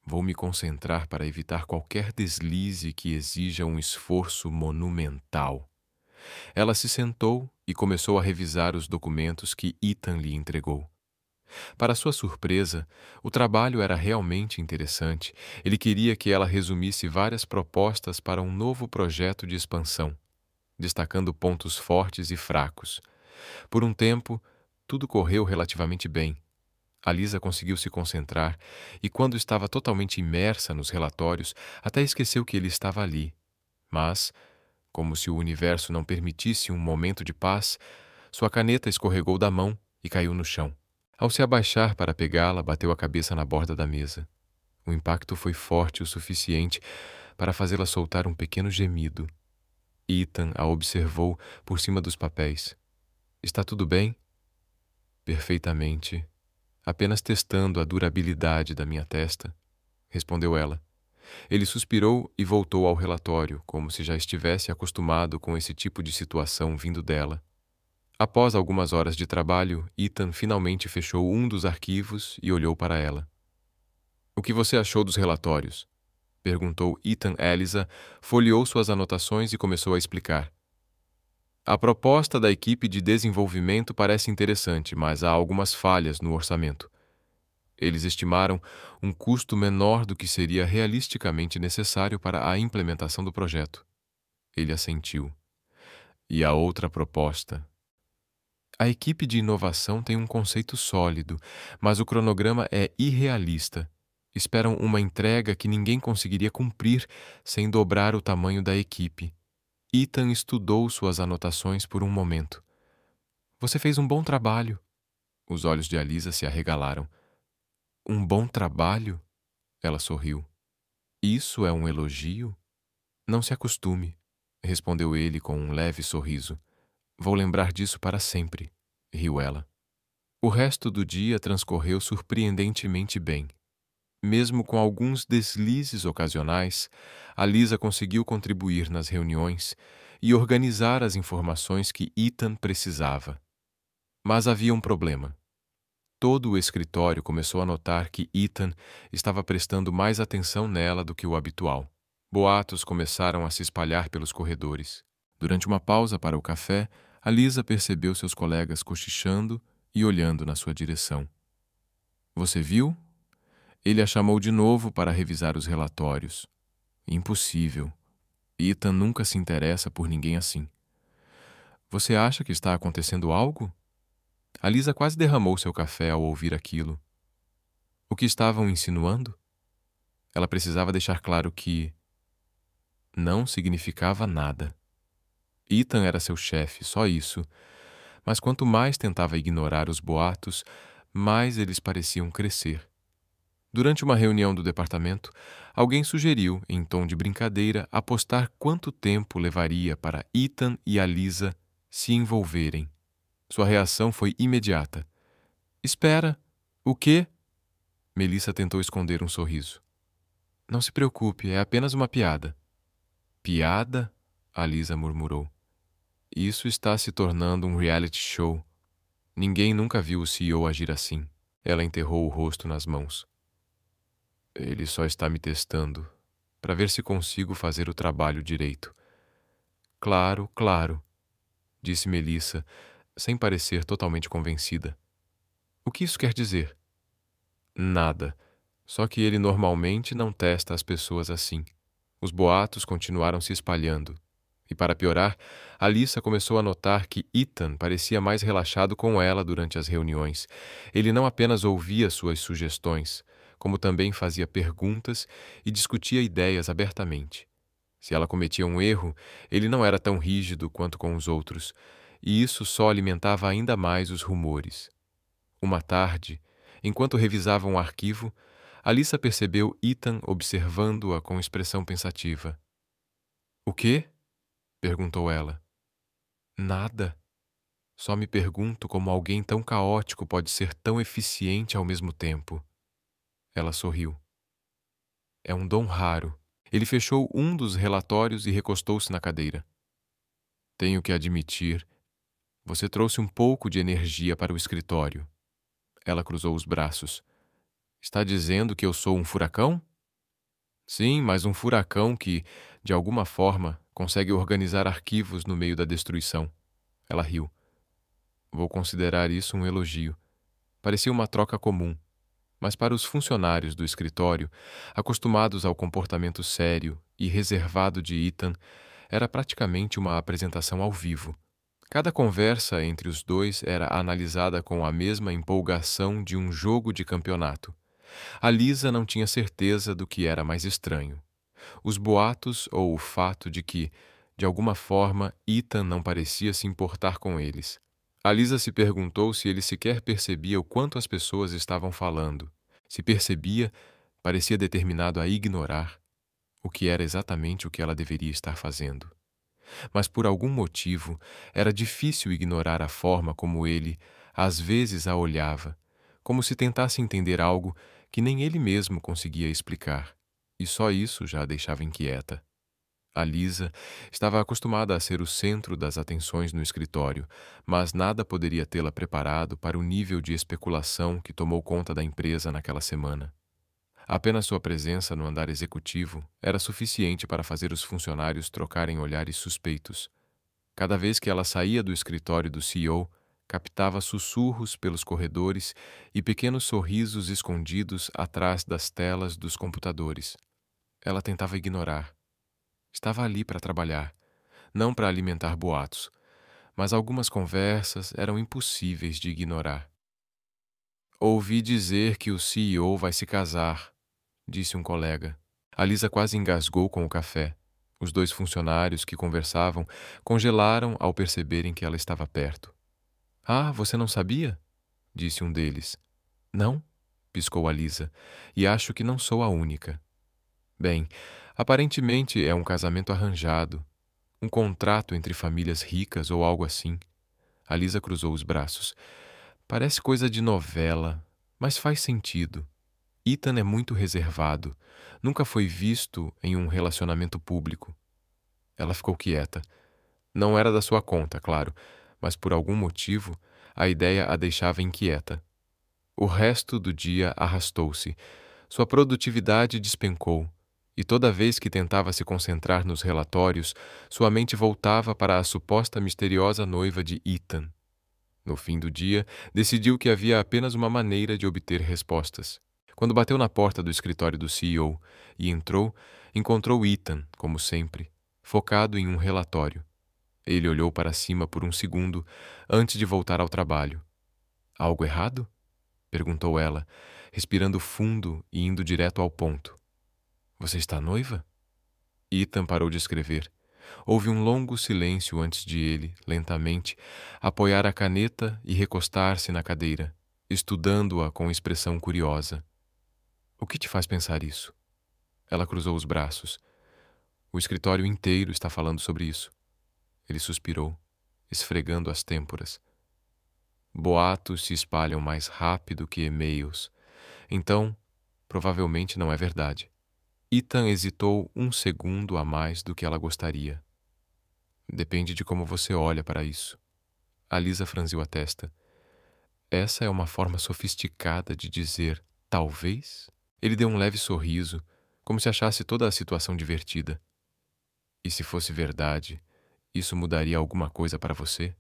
Vou me concentrar para evitar qualquer deslize que exija um esforço monumental. Ela se sentou e começou a revisar os documentos que Ethan lhe entregou. Para sua surpresa, o trabalho era realmente interessante. Ele queria que ela resumisse várias propostas para um novo projeto de expansão, destacando pontos fortes e fracos. Por um tempo, tudo correu relativamente bem. A Lisa conseguiu se concentrar e, quando estava totalmente imersa nos relatórios, até esqueceu que ele estava ali. Mas, como se o universo não permitisse um momento de paz, sua caneta escorregou da mão e caiu no chão. Ao se abaixar para pegá-la, bateu a cabeça na borda da mesa. O impacto foi forte o suficiente para fazê-la soltar um pequeno gemido. Ethan a observou por cima dos papéis. Está tudo bem? Perfeitamente. Apenas testando a durabilidade da minha testa, respondeu ela. Ele suspirou e voltou ao relatório, como se já estivesse acostumado com esse tipo de situação vindo dela. Após algumas horas de trabalho, Ethan finalmente fechou um dos arquivos e olhou para ela. O que você achou dos relatórios? Perguntou Ethan a Lisa, folheou suas anotações e começou a explicar. A proposta da equipe de desenvolvimento parece interessante, mas há algumas falhas no orçamento. Eles estimaram um custo menor do que seria realisticamente necessário para a implementação do projeto. Ele assentiu. E a outra proposta? A equipe de inovação tem um conceito sólido, mas o cronograma é irrealista. Esperam uma entrega que ninguém conseguiria cumprir sem dobrar o tamanho da equipe. Ethan estudou suas anotações por um momento. Você fez um bom trabalho. Os olhos de Alisa se arregalaram. Um bom trabalho? Ela sorriu. Isso é um elogio? Não se acostume, respondeu ele com um leve sorriso. Vou lembrar disso para sempre, riu ela. O resto do dia transcorreu surpreendentemente bem. Mesmo com alguns deslizes ocasionais, a Lisa conseguiu contribuir nas reuniões e organizar as informações que Ethan precisava. Mas havia um problema. Todo o escritório começou a notar que Ethan estava prestando mais atenção nela do que o habitual. Boatos começaram a se espalhar pelos corredores. Durante uma pausa para o café, a Lisa percebeu seus colegas cochichando e olhando na sua direção. Você viu? Ele a chamou de novo para revisar os relatórios. Impossível. Ethan nunca se interessa por ninguém assim. Você acha que está acontecendo algo? A Lisa quase derramou seu café ao ouvir aquilo. O que estavam insinuando? Ela precisava deixar claro que não significava nada. Ethan era seu chefe, só isso. Mas quanto mais tentava ignorar os boatos, mais eles pareciam crescer. Durante uma reunião do departamento, alguém sugeriu, em tom de brincadeira, apostar quanto tempo levaria para Ethan e a Lisa se envolverem. Sua reação foi imediata. Espera, o quê? Melissa tentou esconder um sorriso. Não se preocupe, é apenas uma piada. Piada? A Lisa murmurou. Isso está se tornando um reality show. Ninguém nunca viu o CEO agir assim. Ela enterrou o rosto nas mãos. Ele só está me testando, para ver se consigo fazer o trabalho direito. Claro, claro, disse Melissa, sem parecer totalmente convencida. O que isso quer dizer? Nada. Só que ele normalmente não testa as pessoas assim. Os boatos continuaram se espalhando. E para piorar, Alissa começou a notar que Ethan parecia mais relaxado com ela durante as reuniões. Ele não apenas ouvia suas sugestões, como também fazia perguntas e discutia ideias abertamente. Se ela cometia um erro, ele não era tão rígido quanto com os outros, e isso só alimentava ainda mais os rumores. Uma tarde, enquanto revisava um arquivo, Alissa percebeu Ethan observando-a com expressão pensativa. O quê? Perguntou ela. Nada. Só me pergunto como alguém tão caótico pode ser tão eficiente ao mesmo tempo. Ela sorriu. É um dom raro. Ele fechou um dos relatórios e recostou-se na cadeira. Tenho que admitir, você trouxe um pouco de energia para o escritório. Ela cruzou os braços. Está dizendo que eu sou um furacão? Sim, mas um furacão que, de alguma forma, consegue organizar arquivos no meio da destruição. Ela riu. Vou considerar isso um elogio. Parecia uma troca comum, mas para os funcionários do escritório, acostumados ao comportamento sério e reservado de Ethan, era praticamente uma apresentação ao vivo. Cada conversa entre os dois era analisada com a mesma empolgação de um jogo de campeonato. A Lisa não tinha certeza do que era mais estranho: os boatos ou o fato de que, de alguma forma, Ethan não parecia se importar com eles. A Lisa se perguntou se ele sequer percebia o quanto as pessoas estavam falando. Se percebia, parecia determinado a ignorar, o que era exatamente o que ela deveria estar fazendo. Mas por algum motivo, era difícil ignorar a forma como ele, às vezes, a olhava, como se tentasse entender algo que nem ele mesmo conseguia explicar, e só isso já a deixava inquieta. A Lisa estava acostumada a ser o centro das atenções no escritório, mas nada poderia tê-la preparado para o nível de especulação que tomou conta da empresa naquela semana. Apenas sua presença no andar executivo era suficiente para fazer os funcionários trocarem olhares suspeitos. Cada vez que ela saía do escritório do CEO, captava sussurros pelos corredores e pequenos sorrisos escondidos atrás das telas dos computadores. Ela tentava ignorar. Estava ali para trabalhar, não para alimentar boatos, mas algumas conversas eram impossíveis de ignorar. Ouvi dizer que o CEO vai se casar, disse um colega. A Lisa quase engasgou com o café. Os dois funcionários que conversavam congelaram ao perceberem que ela estava perto. Ah, você não sabia? Disse um deles. Não, piscou a Lisa, e acho que não sou a única. Bem, aparentemente é um casamento arranjado, um contrato entre famílias ricas ou algo assim. A Lisa cruzou os braços. Parece coisa de novela, mas faz sentido. Ethan é muito reservado. Nunca foi visto em um relacionamento público. Ela ficou quieta. Não era da sua conta, claro, mas por algum motivo a ideia a deixava inquieta. O resto do dia arrastou-se. Sua produtividade despencou, e toda vez que tentava se concentrar nos relatórios, sua mente voltava para a suposta misteriosa noiva de Ethan. No fim do dia, decidiu que havia apenas uma maneira de obter respostas. Quando bateu na porta do escritório do CEO e entrou, encontrou Ethan, como sempre, focado em um relatório. Ele olhou para cima por um segundo antes de voltar ao trabalho. Algo errado? Perguntou ela, respirando fundo e indo direto ao ponto. Você está noiva? Ethan parou de escrever. Houve um longo silêncio antes de ele, lentamente, apoiar a caneta e recostar-se na cadeira, estudando-a com expressão curiosa. O que te faz pensar isso? Ela cruzou os braços. O escritório inteiro está falando sobre isso. Ele suspirou, esfregando as têmporas. Boatos se espalham mais rápido que e-mails. Então, provavelmente não é verdade. Ethan hesitou um segundo a mais do que ela gostaria. Depende de como você olha para isso. A Lisa franziu a testa. Essa é uma forma sofisticada de dizer talvez? Ele deu um leve sorriso, como se achasse toda a situação divertida. E se fosse verdade, isso mudaria alguma coisa para você?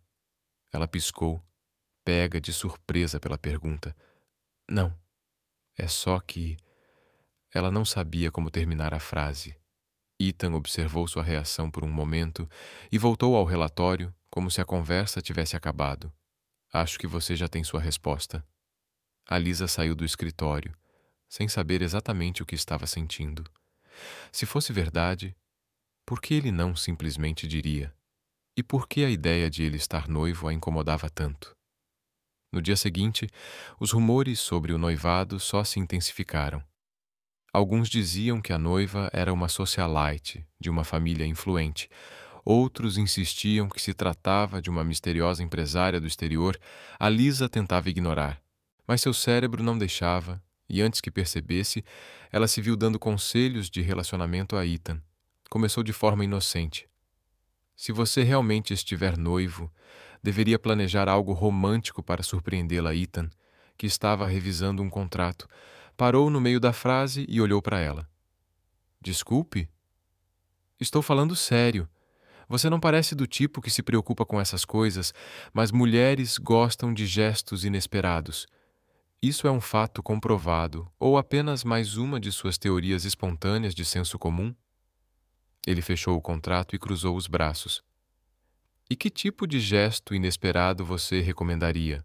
Ela piscou, pega de surpresa pela pergunta. Não. É só que... Ela não sabia como terminar a frase. Ethan observou sua reação por um momento e voltou ao relatório como se a conversa tivesse acabado. Acho que você já tem sua resposta. A Lisa saiu do escritório, sem saber exatamente o que estava sentindo. Se fosse verdade, por que ele não simplesmente diria? E por que a ideia de ele estar noivo a incomodava tanto? No dia seguinte, os rumores sobre o noivado só se intensificaram. Alguns diziam que a noiva era uma socialite de uma família influente. Outros insistiam que se tratava de uma misteriosa empresária do exterior. A Lisa tentava ignorar, mas seu cérebro não deixava, e antes que percebesse, ela se viu dando conselhos de relacionamento a Ethan. Começou de forma inocente. Se você realmente estiver noivo, deveria planejar algo romântico para surpreendê-la, Ethan, que estava revisando um contrato. Parou no meio da frase e olhou para ela. Desculpe? Estou falando sério. Você não parece do tipo que se preocupa com essas coisas, mas mulheres gostam de gestos inesperados. Isso é um fato comprovado, ou apenas mais uma de suas teorias espontâneas de senso comum? Ele fechou o contrato e cruzou os braços. E que tipo de gesto inesperado você recomendaria?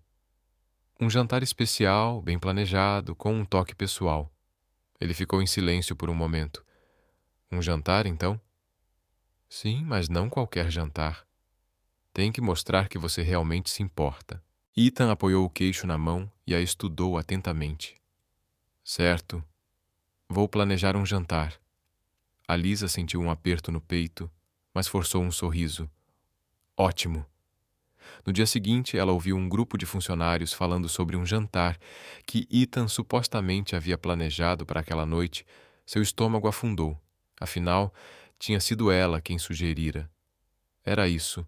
Um jantar especial, bem planejado, com um toque pessoal. Ele ficou em silêncio por um momento. Um jantar, então? Sim, mas não qualquer jantar. Tem que mostrar que você realmente se importa. Ethan apoiou o queixo na mão e a estudou atentamente. Certo. Vou planejar um jantar. A Lisa sentiu um aperto no peito, mas forçou um sorriso. Ótimo. No dia seguinte, ela ouviu um grupo de funcionários falando sobre um jantar que Ethan supostamente havia planejado para aquela noite. Seu estômago afundou. Afinal, tinha sido ela quem sugerira. Era isso.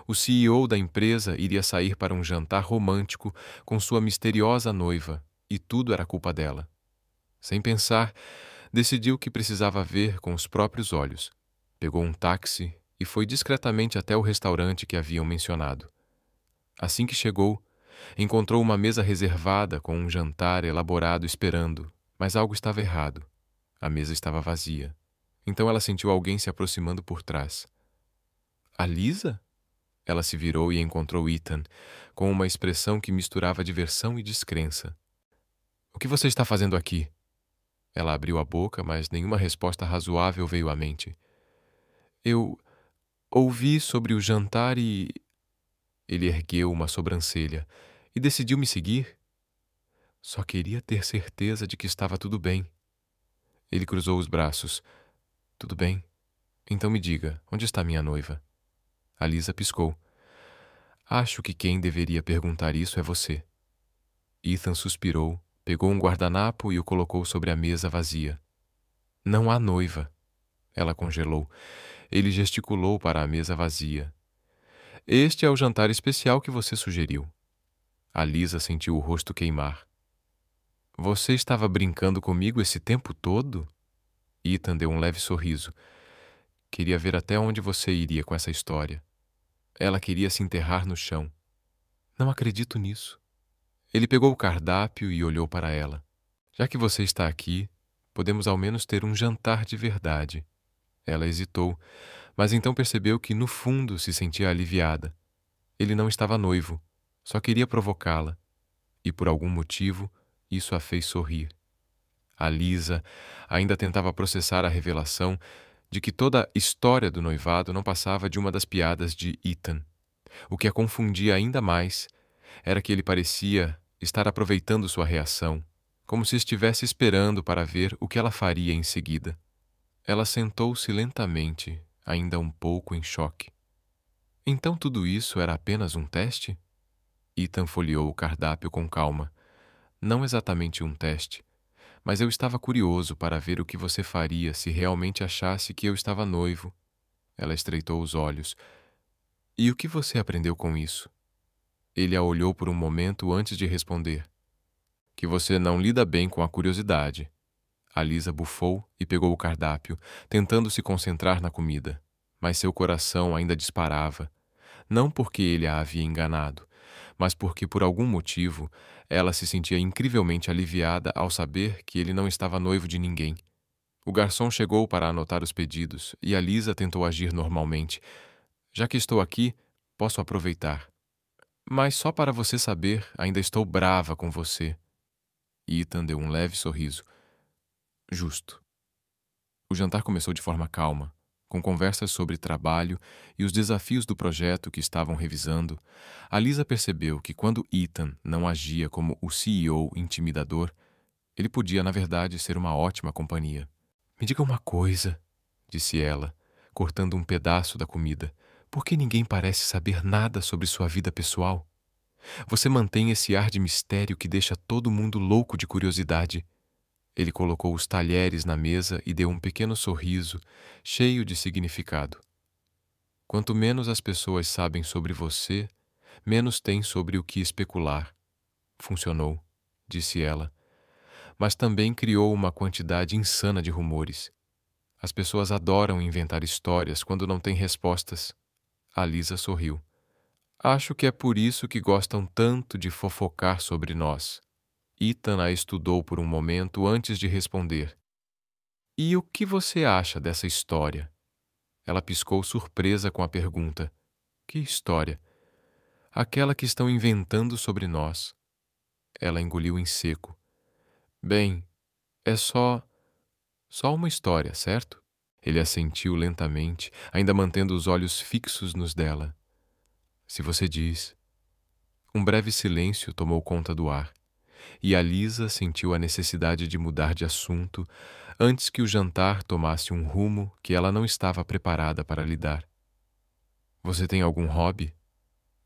O CEO da empresa iria sair para um jantar romântico com sua misteriosa noiva, e tudo era culpa dela. Sem pensar, decidiu que precisava ver com os próprios olhos. Pegou um táxi e foi discretamente até o restaurante que haviam mencionado. Assim que chegou, encontrou uma mesa reservada com um jantar elaborado esperando, mas algo estava errado. A mesa estava vazia. Então ela sentiu alguém se aproximando por trás. A Lisa? Ela se virou e encontrou Ethan, com uma expressão que misturava diversão e descrença. O que você está fazendo aqui? Ela abriu a boca, mas nenhuma resposta razoável veio à mente. Eu ouvi sobre o jantar e... Ele ergueu uma sobrancelha. E decidiu me seguir? Só queria ter certeza de que estava tudo bem. Ele cruzou os braços. Tudo bem? Então me diga, onde está minha noiva? A Lisa piscou. Acho que quem deveria perguntar isso é você. Ethan suspirou, pegou um guardanapo e o colocou sobre a mesa vazia. Não há noiva. Ela congelou. Ele gesticulou para a mesa vazia. Este é o jantar especial que você sugeriu. A Lisa sentiu o rosto queimar. Você estava brincando comigo esse tempo todo? Ethan deu um leve sorriso. Queria ver até onde você iria com essa história. Ela queria se enterrar no chão. Não acredito nisso. Ele pegou o cardápio e olhou para ela. Já que você está aqui, podemos ao menos ter um jantar de verdade. Ela hesitou, mas então percebeu que no fundo se sentia aliviada. Ele não estava noivo, só queria provocá-la. E por algum motivo, isso a fez sorrir. A Lisa ainda tentava processar a revelação de que toda a história do noivado não passava de uma das piadas de Ethan. O que a confundia ainda mais era que ele parecia estar aproveitando sua reação, como se estivesse esperando para ver o que ela faria em seguida. Ela sentou-se lentamente, ainda um pouco em choque. Então tudo isso era apenas um teste? Ethan folheou o cardápio com calma. Não exatamente um teste, mas eu estava curioso para ver o que você faria se realmente achasse que eu estava noivo. Ela estreitou os olhos. E o que você aprendeu com isso? Ele a olhou por um momento antes de responder. Que você não lida bem com a curiosidade. A Lisa bufou e pegou o cardápio, tentando se concentrar na comida. Mas seu coração ainda disparava. Não porque ele a havia enganado, mas porque, por algum motivo, ela se sentia incrivelmente aliviada ao saber que ele não estava noivo de ninguém. O garçom chegou para anotar os pedidos e a Lisa tentou agir normalmente. Já que estou aqui, posso aproveitar. Mas só para você saber, ainda estou brava com você. Ethan deu um leve sorriso. Justo. O jantar começou de forma calma, com conversas sobre trabalho e os desafios do projeto que estavam revisando. A Lisa percebeu que quando Ethan não agia como o CEO intimidador, ele podia, na verdade, ser uma ótima companhia. Me diga uma coisa, disse ela, cortando um pedaço da comida. Por que ninguém parece saber nada sobre sua vida pessoal? Você mantém esse ar de mistério que deixa todo mundo louco de curiosidade. Ele colocou os talheres na mesa e deu um pequeno sorriso, cheio de significado. Quanto menos as pessoas sabem sobre você, menos têm sobre o que especular. Funcionou, disse ela, mas também criou uma quantidade insana de rumores. As pessoas adoram inventar histórias quando não têm respostas. A Lisa sorriu. Acho que é por isso que gostam tanto de fofocar sobre nós. Ethan a estudou por um momento antes de responder. E o que você acha dessa história? Ela piscou surpresa com a pergunta. Que história? Aquela que estão inventando sobre nós. Ela engoliu em seco. Bem, é só uma história, certo? Ele assentiu lentamente, ainda mantendo os olhos fixos nos dela. Se você diz. Um breve silêncio tomou conta do ar, e a Lisa sentiu a necessidade de mudar de assunto antes que o jantar tomasse um rumo que ela não estava preparada para lidar. Você tem algum hobby?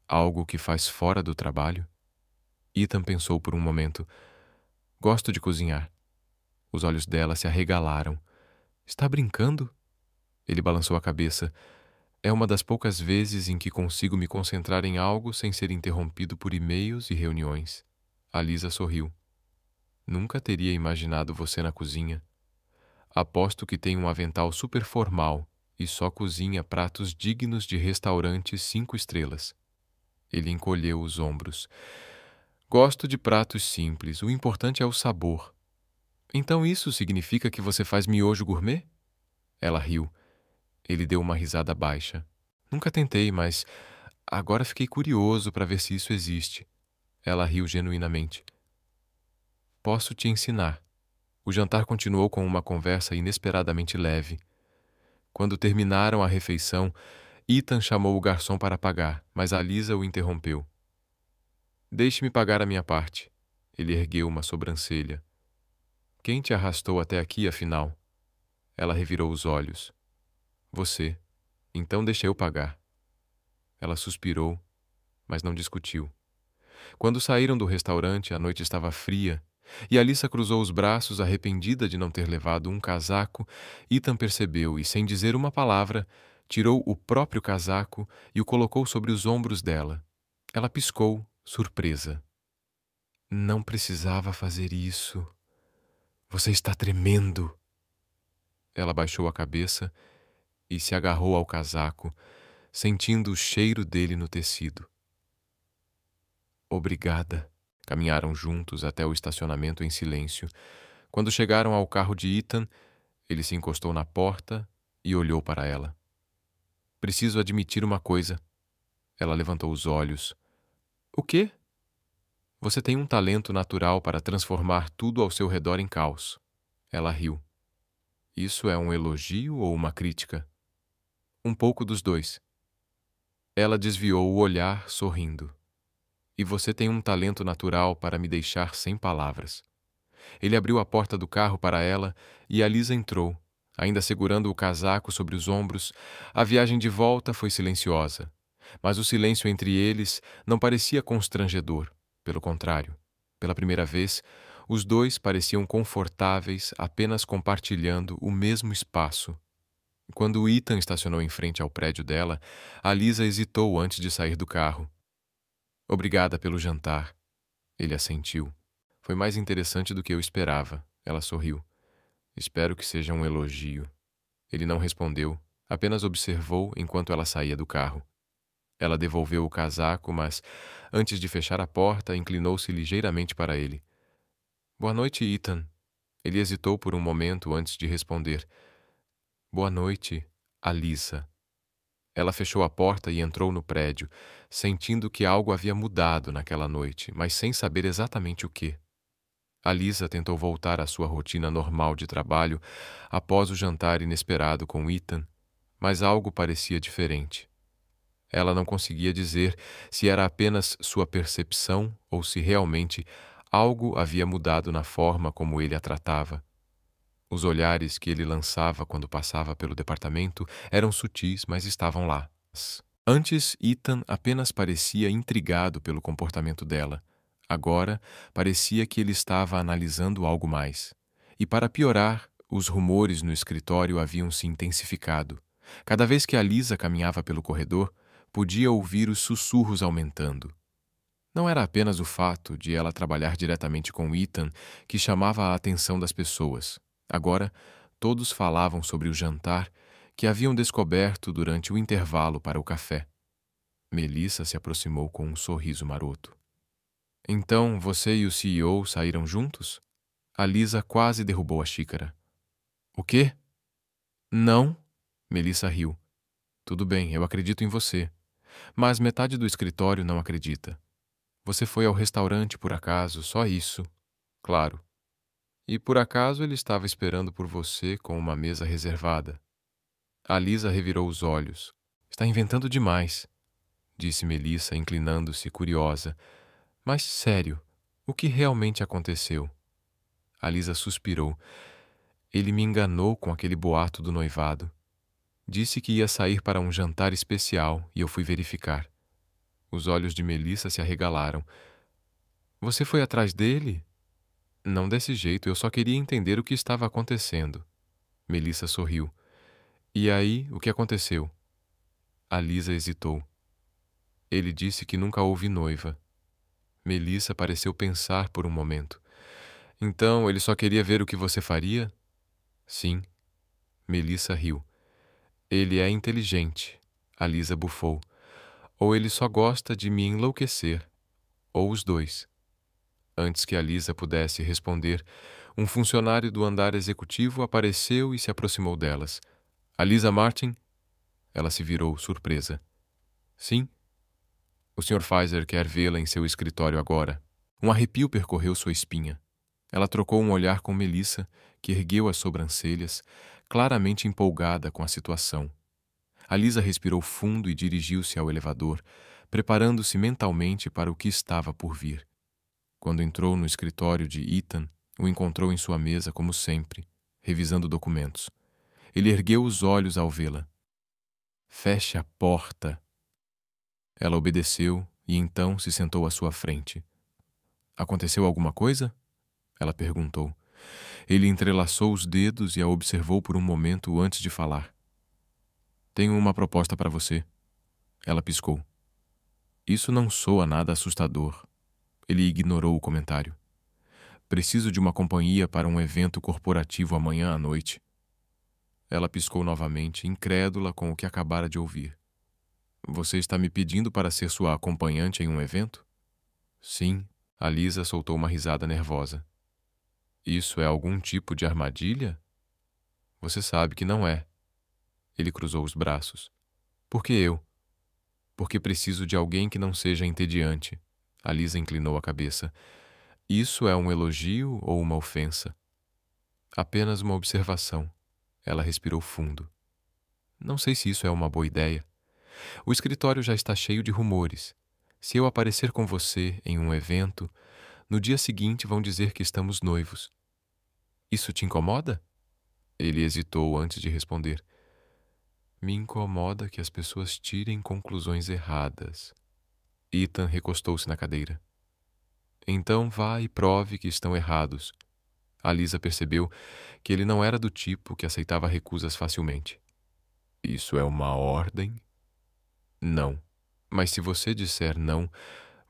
Algo que faz fora do trabalho? Ethan pensou por um momento. Gosto de cozinhar. Os olhos dela se arregalaram. Está brincando? Ele balançou a cabeça. É uma das poucas vezes em que consigo me concentrar em algo sem ser interrompido por e-mails e reuniões. A Lisa sorriu. Nunca teria imaginado você na cozinha. Aposto que tem um avental super formal e só cozinha pratos dignos de restaurantes 5 estrelas. Ele encolheu os ombros. Gosto de pratos simples, o importante é o sabor. Então isso significa que você faz miojo gourmet? Ela riu. Ele deu uma risada baixa. Nunca tentei, mas agora fiquei curioso para ver se isso existe. Ela riu genuinamente. Posso te ensinar. O jantar continuou com uma conversa inesperadamente leve. Quando terminaram a refeição, Ethan chamou o garçom para pagar, mas a Lisa o interrompeu. Deixe-me pagar a minha parte. Ele ergueu uma sobrancelha. Quem te arrastou até aqui, afinal? Ela revirou os olhos. Você. Então deixa eu pagar. Ela suspirou, mas não discutiu. Quando saíram do restaurante, a noite estava fria, e Alyssa cruzou os braços, arrependida de não ter levado um casaco. Ethan percebeu e, sem dizer uma palavra, tirou o próprio casaco e o colocou sobre os ombros dela. Ela piscou, surpresa. Não precisava fazer isso. Você está tremendo. Ela baixou a cabeça e se agarrou ao casaco, sentindo o cheiro dele no tecido. Obrigada. Caminharam juntos até o estacionamento em silêncio. Quando chegaram ao carro de Ethan, ele se encostou na porta e olhou para ela. Preciso admitir uma coisa. Ela levantou os olhos. O quê? Você tem um talento natural para transformar tudo ao seu redor em caos. Ela riu. Isso é um elogio ou uma crítica? Um pouco dos dois. Ela desviou o olhar, sorrindo. E você tem um talento natural para me deixar sem palavras. Ele abriu a porta do carro para ela e a Lisa entrou, ainda segurando o casaco sobre os ombros. A viagem de volta foi silenciosa, mas o silêncio entre eles não parecia constrangedor. Pelo contrário, pela primeira vez, Os dois pareciam confortáveis, apenas compartilhando o mesmo espaço. Quando o Ethan estacionou em frente ao prédio dela, a Lisa hesitou antes de sair do carro. Obrigada pelo jantar. Ele assentiu. Foi mais interessante do que eu esperava. Ela sorriu. Espero que seja um elogio. Ele não respondeu, apenas observou enquanto ela saía do carro. Ela devolveu o casaco, mas, antes de fechar a porta, inclinou-se ligeiramente para ele. Boa noite, Ethan. Ele hesitou por um momento antes de responder. Boa noite, Alisa. Ela fechou a porta e entrou no prédio, sentindo que algo havia mudado naquela noite, mas sem saber exatamente o que. Alisa tentou voltar à sua rotina normal de trabalho após o jantar inesperado com Ethan, mas algo parecia diferente. Ela não conseguia dizer se era apenas sua percepção ou se realmente algo havia mudado na forma como ele a tratava. Os olhares que ele lançava quando passava pelo departamento eram sutis, mas estavam lá. Antes, Ethan apenas parecia intrigado pelo comportamento dela. Agora, parecia que ele estava analisando algo mais. E para piorar, os rumores no escritório haviam se intensificado. Cada vez que a Lisa caminhava pelo corredor, podia ouvir os sussurros aumentando. Não era apenas o fato de ela trabalhar diretamente com Ethan que chamava a atenção das pessoas. Agora, todos falavam sobre o jantar que haviam descoberto durante o intervalo para o café. Melissa se aproximou com um sorriso maroto. Então, você e o CEO saíram juntos? A Lisa quase derrubou a xícara. O quê? Não. Melissa riu. Tudo bem, eu acredito em você. Mas metade do escritório não acredita. Você foi ao restaurante por acaso, só isso. Claro. E por acaso ele estava esperando por você com uma mesa reservada. A Lisa revirou os olhos. Está inventando demais, disse Melissa, inclinando-se curiosa. Mas sério, o que realmente aconteceu? A Lisa suspirou. Ele me enganou com aquele boato do noivado. Disse que ia sair para um jantar especial e eu fui verificar. Os olhos de Melissa se arregalaram. Você foi atrás dele? Não desse jeito, eu só queria entender o que estava acontecendo. Melissa sorriu. E aí, o que aconteceu? A Lisa hesitou. Ele disse que nunca houve noiva. Melissa pareceu pensar por um momento. Então, ele só queria ver o que você faria? Sim. Melissa riu. Ele é inteligente. A Lisa bufou. Ou ele só gosta de me enlouquecer. Ou os dois. Antes que a Lisa pudesse responder, um funcionário do andar executivo apareceu e se aproximou delas. A Lisa Martin? Ela se virou, surpresa. Sim? O Sr. Pfizer quer vê-la em seu escritório agora. Um arrepio percorreu sua espinha. Ela trocou um olhar com Melissa, que ergueu as sobrancelhas, claramente empolgada com a situação. A Lisa respirou fundo e dirigiu-se ao elevador, preparando-se mentalmente para o que estava por vir. Quando entrou no escritório de Ethan, o encontrou em sua mesa como sempre, revisando documentos. Ele ergueu os olhos ao vê-la. Feche a porta. Ela obedeceu e então se sentou à sua frente. Aconteceu alguma coisa? Ela perguntou. Ele entrelaçou os dedos e a observou por um momento antes de falar. Tenho uma proposta para você. Ela piscou. Isso não soa nada assustador. Ele ignorou o comentário. Preciso de uma companhia para um evento corporativo amanhã à noite. Ela piscou novamente, incrédula com o que acabara de ouvir. Você está me pedindo para ser sua acompanhante em um evento? Sim. A Lisa soltou uma risada nervosa. Isso é algum tipo de armadilha? Você sabe que não é. Ele cruzou os braços. Por que eu? Porque preciso de alguém que não seja entediante. A Lisa inclinou a cabeça. Isso é um elogio ou uma ofensa? Apenas uma observação. Ela respirou fundo. Não sei se isso é uma boa ideia. O escritório já está cheio de rumores. Se eu aparecer com você em um evento, no dia seguinte vão dizer que estamos noivos. Isso te incomoda? Ele hesitou antes de responder. Me incomoda que as pessoas tirem conclusões erradas. Ethan recostou-se na cadeira. Então vá e prove que estão errados. A Lisa percebeu que ele não era do tipo que aceitava recusas facilmente. Isso é uma ordem? Não. Mas se você disser não,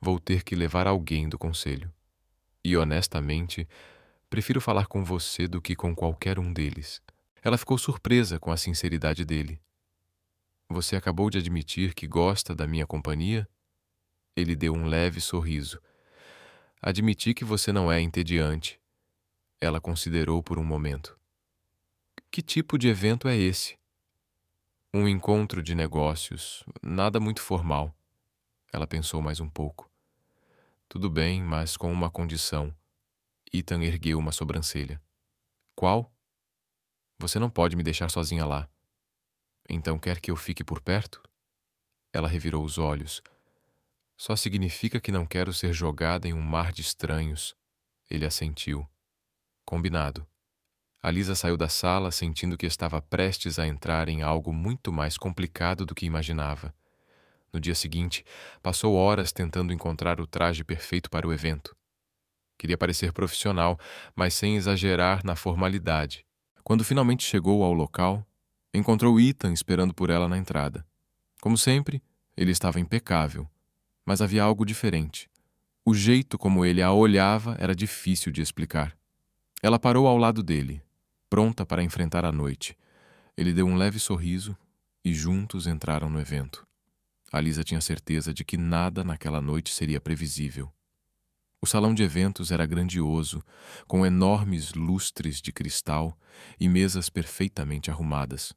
vou ter que levar alguém do conselho. E honestamente, prefiro falar com você do que com qualquer um deles. Ela ficou surpresa com a sinceridade dele. Você acabou de admitir que gosta da minha companhia? Ele deu um leve sorriso. Admiti que você não é entediante. Ela considerou por um momento. Que tipo de evento é esse? Um encontro de negócios, nada muito formal. Ela pensou mais um pouco. Tudo bem, mas com uma condição. Ethan ergueu uma sobrancelha. Qual? Você não pode me deixar sozinha lá. Então quer que eu fique por perto? Ela revirou os olhos. Só significa que não quero ser jogada em um mar de estranhos. Ele assentiu. Combinado. A Lisa saiu da sala sentindo que estava prestes a entrar em algo muito mais complicado do que imaginava. No dia seguinte, passou horas tentando encontrar o traje perfeito para o evento. Queria parecer profissional, mas sem exagerar na formalidade. Quando finalmente chegou ao local, encontrou Ethan esperando por ela na entrada. Como sempre, ele estava impecável, mas havia algo diferente. O jeito como ele a olhava era difícil de explicar. Ela parou ao lado dele, pronta para enfrentar a noite. Ele deu um leve sorriso e juntos entraram no evento. A Lisa tinha certeza de que nada naquela noite seria previsível. O salão de eventos era grandioso, com enormes lustres de cristal e mesas perfeitamente arrumadas.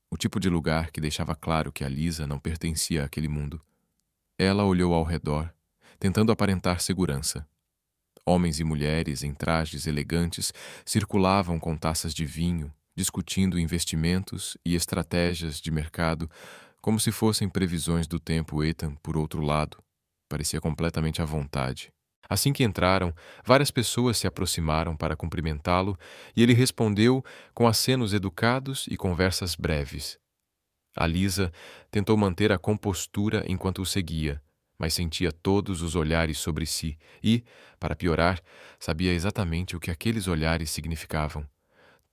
O tipo de lugar que deixava claro que a Lisa não pertencia àquele mundo. Ela olhou ao redor, tentando aparentar segurança. Homens e mulheres em trajes elegantes circulavam com taças de vinho, discutindo investimentos e estratégias de mercado, como se fossem previsões do tempo. Ethan, por outro lado, parecia completamente à vontade. Assim que entraram, várias pessoas se aproximaram para cumprimentá-lo e ele respondeu com acenos educados e conversas breves. A Lisa tentou manter a compostura enquanto o seguia, mas sentia todos os olhares sobre si e, para piorar, sabia exatamente o que aqueles olhares significavam.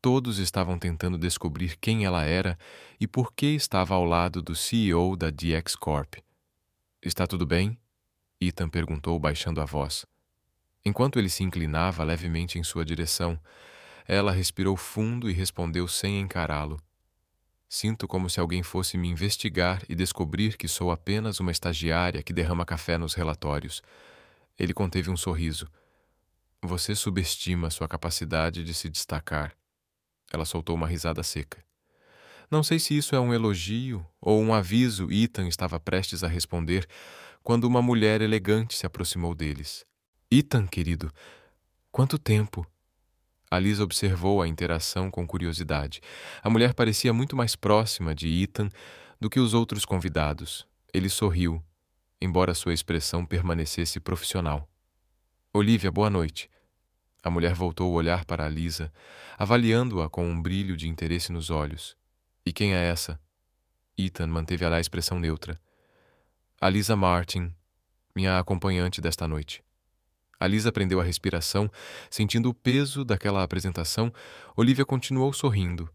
Todos estavam tentando descobrir quem ela era e por que estava ao lado do CEO da DX Corp. Está tudo bem? Ethan perguntou baixando a voz. Enquanto ele se inclinava levemente em sua direção, ela respirou fundo e respondeu sem encará-lo. Sinto como se alguém fosse me investigar e descobrir que sou apenas uma estagiária que derrama café nos relatórios. Ele conteve um sorriso. Você subestima sua capacidade de se destacar. Ela soltou uma risada seca. Não sei se isso é um elogio ou um aviso. Ethan estava prestes a responder quando uma mulher elegante se aproximou deles. Ethan, querido, quanto tempo? A Lisa observou a interação com curiosidade. A mulher parecia muito mais próxima de Ethan do que os outros convidados. Ele sorriu, embora sua expressão permanecesse profissional. Olivia, boa noite. A mulher voltou o olhar para a Lisa, avaliando-a com um brilho de interesse nos olhos. E quem é essa? Ethan manteve a expressão neutra. A Lisa Martin, minha acompanhante desta noite. A Lisa prendeu a respiração, sentindo o peso daquela apresentação. Olivia continuou sorrindo,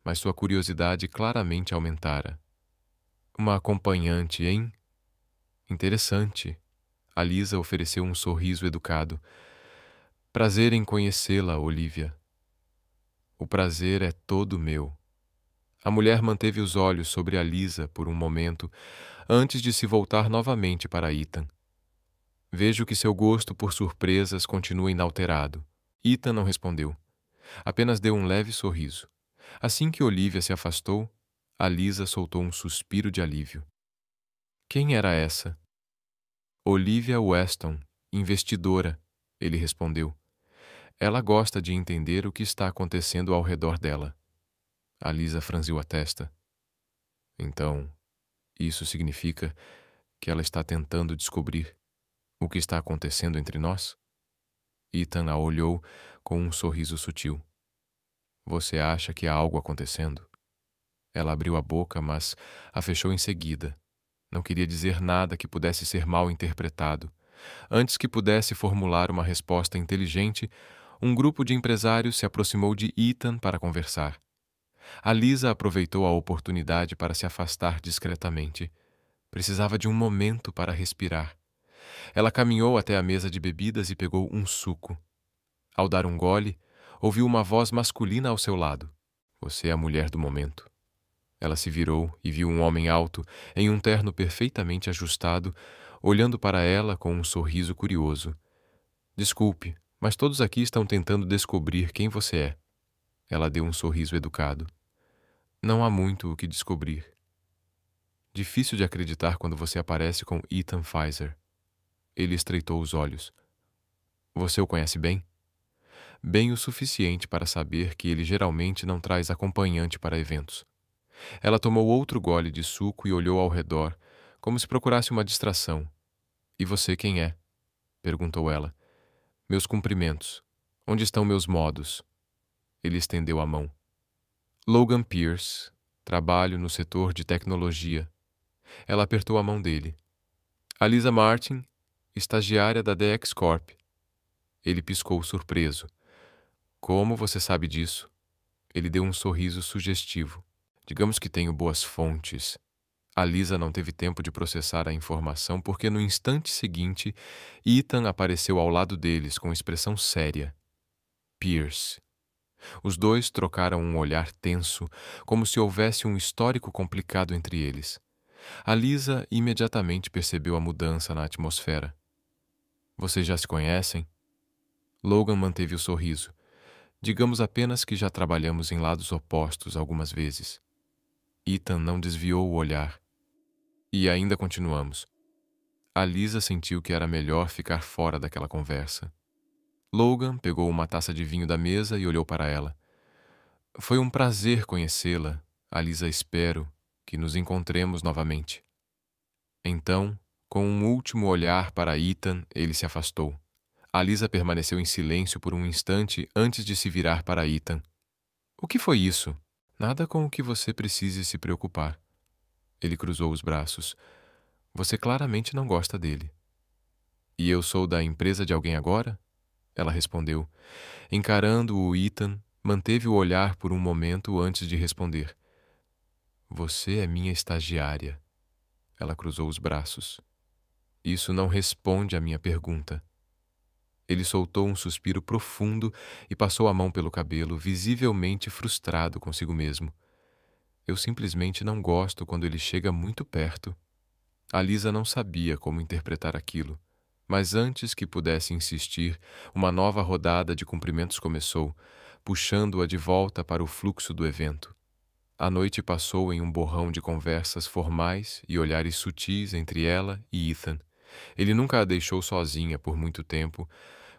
mas sua curiosidade claramente aumentara. Uma acompanhante, hein? Interessante. A Lisa ofereceu um sorriso educado. Prazer em conhecê-la, Olivia. O prazer é todo meu. A mulher manteve os olhos sobre a Lisa por um momento, antes de se voltar novamente para Ethan. Vejo que seu gosto por surpresas continua inalterado. Ethan não respondeu. Apenas deu um leve sorriso. Assim que Olivia se afastou, a Lisa soltou um suspiro de alívio. Quem era essa? Olivia Weston, investidora, ele respondeu. Ela gosta de entender o que está acontecendo ao redor dela. A Lisa franziu a testa. Então, isso significa que ela está tentando descobrir o que está acontecendo entre nós? Ethan a olhou com um sorriso sutil. Você acha que há algo acontecendo? Ela abriu a boca, mas a fechou em seguida. Não queria dizer nada que pudesse ser mal interpretado. Antes que pudesse formular uma resposta inteligente, um grupo de empresários se aproximou de Ethan para conversar. A Lisa aproveitou a oportunidade para se afastar discretamente. Precisava de um momento para respirar. Ela caminhou até a mesa de bebidas e pegou um suco. Ao dar um gole, ouviu uma voz masculina ao seu lado. Você é a mulher do momento. Ela se virou e viu um homem alto, em um terno perfeitamente ajustado, olhando para ela com um sorriso curioso. Desculpe, mas todos aqui estão tentando descobrir quem você é. Ela deu um sorriso educado. Não há muito o que descobrir. Difícil de acreditar quando você aparece com Ethan Pfizer. Ele estreitou os olhos. Você o conhece bem? Bem o suficiente para saber que ele geralmente não traz acompanhante para eventos. Ela tomou outro gole de suco e olhou ao redor, como se procurasse uma distração. E você quem é? Perguntou ela. Meus cumprimentos. Onde estão meus modos? Ele estendeu a mão. Logan Pierce. Trabalho no setor de tecnologia. Ela apertou a mão dele. Alisa Martin, estagiária da DX Corp. Ele piscou surpreso. Como você sabe disso? Ele deu um sorriso sugestivo. Digamos que tenho boas fontes. A Lisa não teve tempo de processar a informação porque no instante seguinte, Ethan apareceu ao lado deles com expressão séria. Pierce. Os dois trocaram um olhar tenso, como se houvesse um histórico complicado entre eles. A Lisa imediatamente percebeu a mudança na atmosfera. Vocês já se conhecem? Logan manteve o sorriso. Digamos apenas que já trabalhamos em lados opostos algumas vezes. Ethan não desviou o olhar. E ainda continuamos. A Lisa sentiu que era melhor ficar fora daquela conversa. Logan pegou uma taça de vinho da mesa e olhou para ela. Foi um prazer conhecê-la, Alisa. Espero que nos encontremos novamente. Então, com um último olhar para Ethan, ele se afastou. Alisa permaneceu em silêncio por um instante antes de se virar para Ethan. O que foi isso? Nada com o que você precise se preocupar. Ele cruzou os braços. Você claramente não gosta dele. E eu sou da empresa de alguém agora? Ela respondeu. Encarando o Ethan, manteve o olhar por um momento antes de responder. Você é minha estagiária. Ela cruzou os braços. Isso não responde à minha pergunta. Ele soltou um suspiro profundo e passou a mão pelo cabelo, visivelmente frustrado consigo mesmo. Eu simplesmente não gosto quando ele chega muito perto. A Lisa não sabia como interpretar aquilo, mas antes que pudesse insistir, uma nova rodada de cumprimentos começou, puxando-a de volta para o fluxo do evento. A noite passou em um borrão de conversas formais e olhares sutis entre ela e Ethan. Ele nunca a deixou sozinha por muito tempo,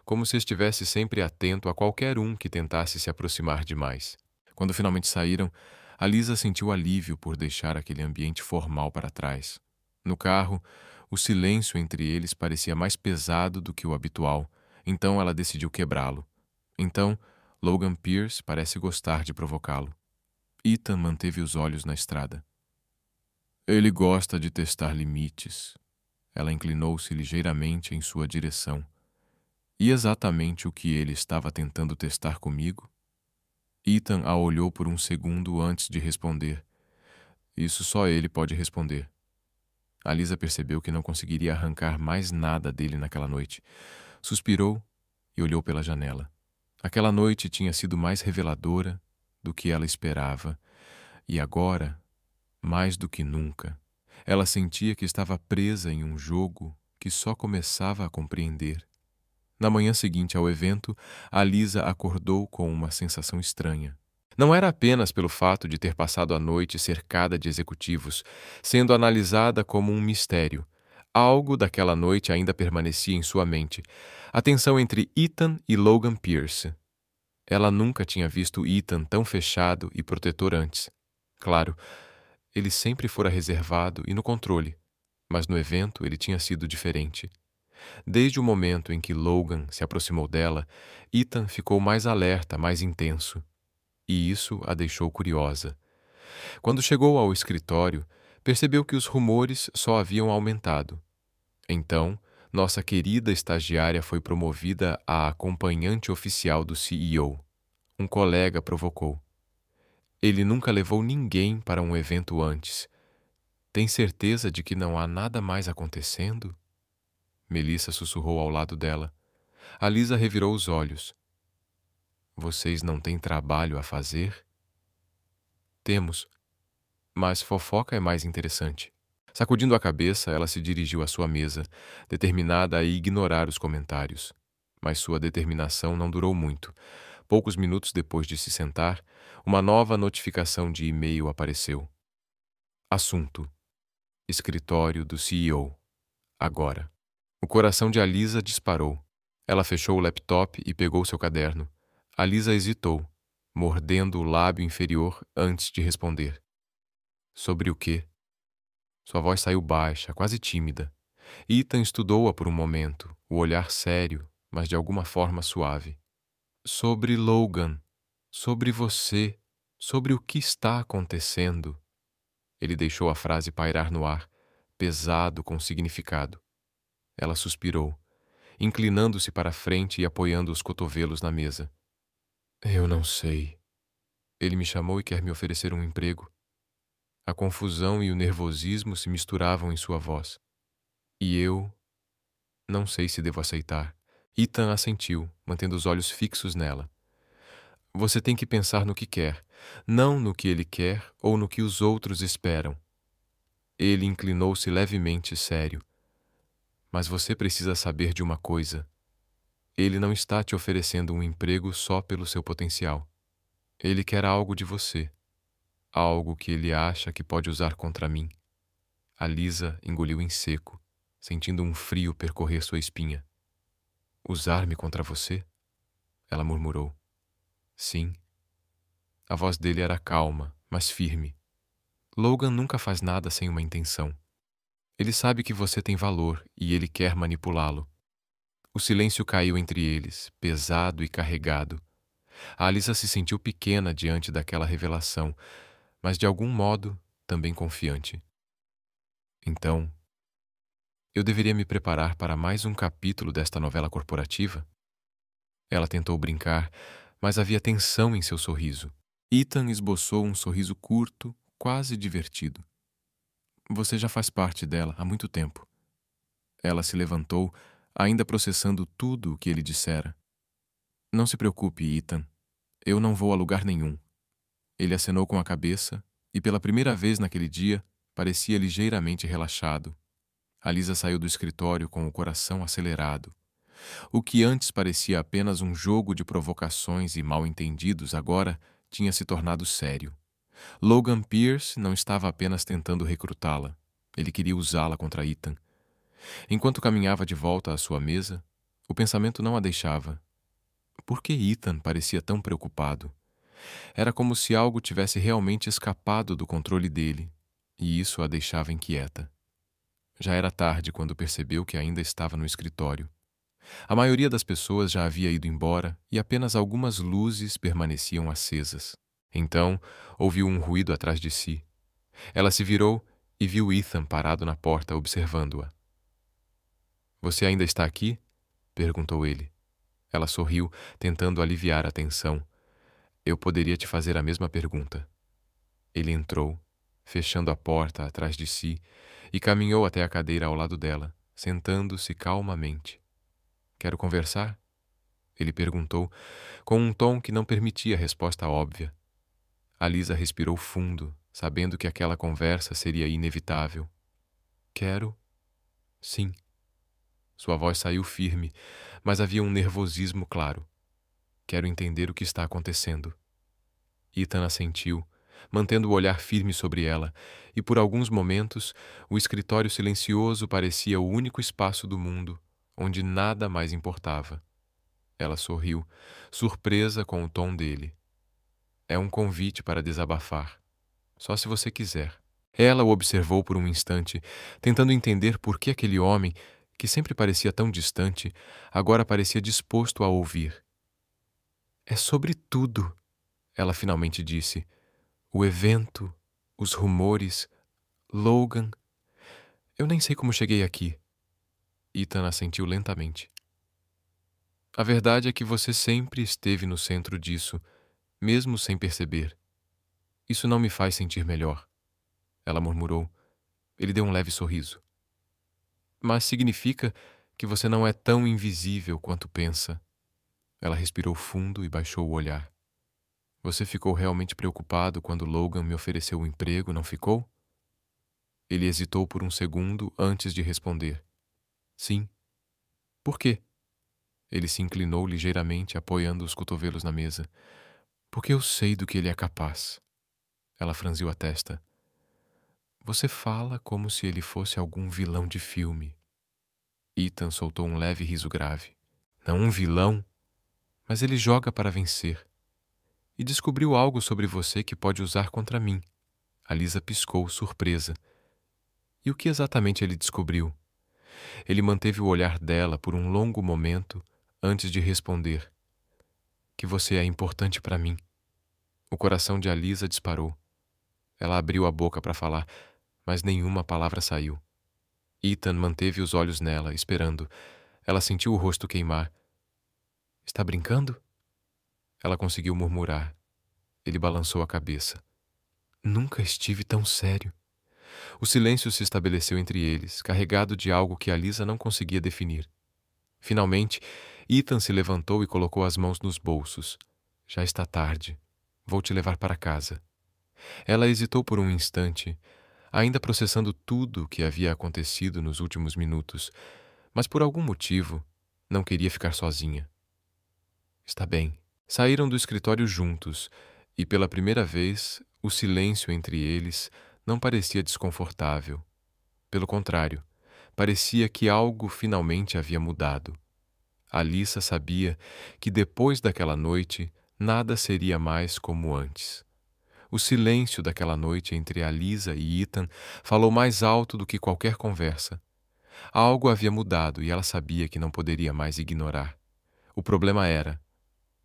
como se estivesse sempre atento a qualquer um que tentasse se aproximar demais. Quando finalmente saíram, a Lisa sentiu alívio por deixar aquele ambiente formal para trás. No carro, o silêncio entre eles parecia mais pesado do que o habitual, então ela decidiu quebrá-lo. Então, Logan Pierce parece gostar de provocá-lo. Ethan manteve os olhos na estrada. Ele gosta de testar limites. Ela inclinou-se ligeiramente em sua direção. E exatamente o que ele estava tentando testar comigo? Ethan a olhou por um segundo antes de responder. Isso só ele pode responder. A Lisa percebeu que não conseguiria arrancar mais nada dele naquela noite. Suspirou e olhou pela janela. Aquela noite tinha sido mais reveladora do que ela esperava, e agora, mais do que nunca, ela sentia que estava presa em um jogo que só começava a compreender. Na manhã seguinte ao evento, a Lisa acordou com uma sensação estranha. Não era apenas pelo fato de ter passado a noite cercada de executivos, sendo analisada como um mistério. Algo daquela noite ainda permanecia em sua mente. A tensão entre Ethan e Logan Pierce. Ela nunca tinha visto Ethan tão fechado e protetor antes. Claro, ele sempre fora reservado e no controle, mas no evento ele tinha sido diferente. Desde o momento em que Logan se aproximou dela, Ethan ficou mais alerta, mais intenso. E isso a deixou curiosa. Quando chegou ao escritório, percebeu que os rumores só haviam aumentado. Então, Nossa querida estagiária foi promovida a acompanhante oficial do CEO. Um colega provocou. Ele nunca levou ninguém para um evento antes. Tem certeza de que não há nada mais acontecendo? Melissa sussurrou ao lado dela. A Lisa revirou os olhos. Vocês não têm trabalho a fazer? Temos, mas fofoca é mais interessante. Sacudindo a cabeça, ela se dirigiu à sua mesa, determinada a ignorar os comentários. Mas sua determinação não durou muito. Poucos minutos depois de se sentar, uma nova notificação de e-mail apareceu. Assunto: escritório do CEO. Agora. O coração de Alisa disparou. Ela fechou o laptop e pegou seu caderno. Alisa hesitou, mordendo o lábio inferior antes de responder. Sobre o quê? Sua voz saiu baixa, quase tímida. Ethan estudou-a por um momento, o olhar sério, mas de alguma forma suave. Sobre Logan, sobre você, sobre o que está acontecendo. Ele deixou a frase pairar no ar, pesado com significado. Ela suspirou, inclinando-se para a frente e apoiando os cotovelos na mesa. Eu não sei. Ele me chamou e quer me oferecer um emprego. A confusão e o nervosismo se misturavam em sua voz. E eu não sei se devo aceitar. Ethan assentiu, mantendo os olhos fixos nela. Você tem que pensar no que quer, não no que ele quer ou no que os outros esperam. Ele inclinou-se levemente sério. Mas você precisa saber de uma coisa. Ele não está te oferecendo um emprego só pelo seu potencial. Ele quer algo de você. Algo que ele acha que pode usar contra mim. A Lisa engoliu em seco, sentindo um frio percorrer sua espinha. Usar-me contra você? Ela murmurou. Sim. A voz dele era calma, mas firme. Logan nunca faz nada sem uma intenção. Ele sabe que você tem valor e ele quer manipulá-lo. O silêncio caiu entre eles, pesado e carregado. A Alisa se sentiu pequena diante daquela revelação, mas de algum modo também confiante. Então, eu deveria me preparar para mais um capítulo desta novela corporativa? Ela tentou brincar, mas havia tensão em seu sorriso. Ethan esboçou um sorriso curto, quase divertido. Você já faz parte dela há muito tempo. Ela se levantou, ainda processando tudo o que ele dissera. Não se preocupe, Ethan. Eu não vou a lugar nenhum. Ele acenou com a cabeça e, pela primeira vez naquele dia, parecia ligeiramente relaxado. A Lisa saiu do escritório com o coração acelerado. O que antes parecia apenas um jogo de provocações e mal-entendidos agora tinha se tornado sério. Logan Pierce não estava apenas tentando recrutá-la. Ele queria usá-la contra Ethan. Enquanto caminhava de volta à sua mesa, o pensamento não a deixava. Por que Ethan parecia tão preocupado? Era como se algo tivesse realmente escapado do controle dele, e isso a deixava inquieta. Já era tarde quando percebeu que ainda estava no escritório. A maioria das pessoas já havia ido embora e apenas algumas luzes permaneciam acesas. Então, ouviu um ruído atrás de si. Ela se virou e viu Ethan parado na porta observando-a. Você ainda está aqui? Perguntou ele. Ela sorriu, tentando aliviar a tensão. Eu poderia te fazer a mesma pergunta. Ele entrou, fechando a porta atrás de si, e caminhou até a cadeira ao lado dela, sentando-se calmamente. Quero conversar? Ele perguntou, com um tom que não permitia resposta óbvia. A Lisa respirou fundo, sabendo que aquela conversa seria inevitável. Quero? Sim. Sua voz saiu firme, mas havia um nervosismo claro. Quero entender o que está acontecendo. Ethan assentiu, mantendo o olhar firme sobre ela, e por alguns momentos o escritório silencioso parecia o único espaço do mundo onde nada mais importava. Ela sorriu, surpresa com o tom dele. É um convite para desabafar. Só se você quiser. Ela o observou por um instante, tentando entender por que aquele homem, que sempre parecia tão distante, agora parecia disposto a ouvir. É sobre tudo, ela finalmente disse. O evento, os rumores, Logan. Eu nem sei como cheguei aqui. Ethan assentiu lentamente. A verdade é que você sempre esteve no centro disso, mesmo sem perceber. Isso não me faz sentir melhor, ela murmurou. Ele deu um leve sorriso. Mas significa que você não é tão invisível quanto pensa. Ela respirou fundo e baixou o olhar. Você ficou realmente preocupado quando Logan me ofereceu o emprego, não ficou? Ele hesitou por um segundo antes de responder. Sim. Por quê? Ele se inclinou ligeiramente, apoiando os cotovelos na mesa. Porque eu sei do que ele é capaz. Ela franziu a testa. Você fala como se ele fosse algum vilão de filme. Ethan soltou um leve riso grave. Não um vilão, mas ele joga para vencer. E descobriu algo sobre você que pode usar contra mim. A Lisa piscou, surpresa. E o que exatamente ele descobriu? Ele manteve o olhar dela por um longo momento antes de responder. Que você é importante para mim. O coração de Alisa disparou. Ela abriu a boca para falar, mas nenhuma palavra saiu. Ethan manteve os olhos nela, esperando. Ela sentiu o rosto queimar. Está brincando? Ela conseguiu murmurar. Ele balançou a cabeça. Nunca estive tão sério. O silêncio se estabeleceu entre eles, carregado de algo que Alisa não conseguia definir. Finalmente, Ethan se levantou e colocou as mãos nos bolsos. Já está tarde. Vou te levar para casa. Ela hesitou por um instante, ainda processando tudo o que havia acontecido nos últimos minutos, mas por algum motivo não queria ficar sozinha. Está bem. Saíram do escritório juntos, e pela primeira vez o silêncio entre eles não parecia desconfortável. Pelo contrário, parecia que algo finalmente havia mudado. Alissa sabia que depois daquela noite nada seria mais como antes. O silêncio daquela noite entre Alisa e Ethan falou mais alto do que qualquer conversa. Algo havia mudado e ela sabia que não poderia mais ignorar. O problema era: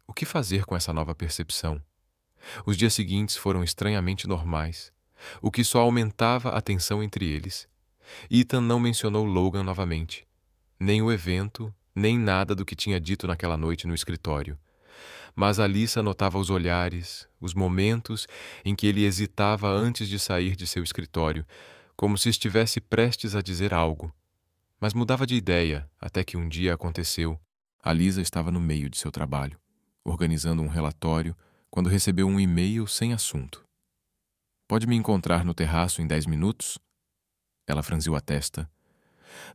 o que fazer com essa nova percepção? Os dias seguintes foram estranhamente normais, o que só aumentava a tensão entre eles. Ethan não mencionou Logan novamente, nem o evento, nem nada do que tinha dito naquela noite no escritório. Mas Alissa notava os olhares, os momentos em que ele hesitava antes de sair de seu escritório, como se estivesse prestes a dizer algo. Mas mudava de ideia, até que um dia aconteceu. Alisa estava no meio de seu trabalho, organizando um relatório, quando recebeu um e-mail sem assunto. Pode me encontrar no terraço em 10 minutos? Ela franziu a testa.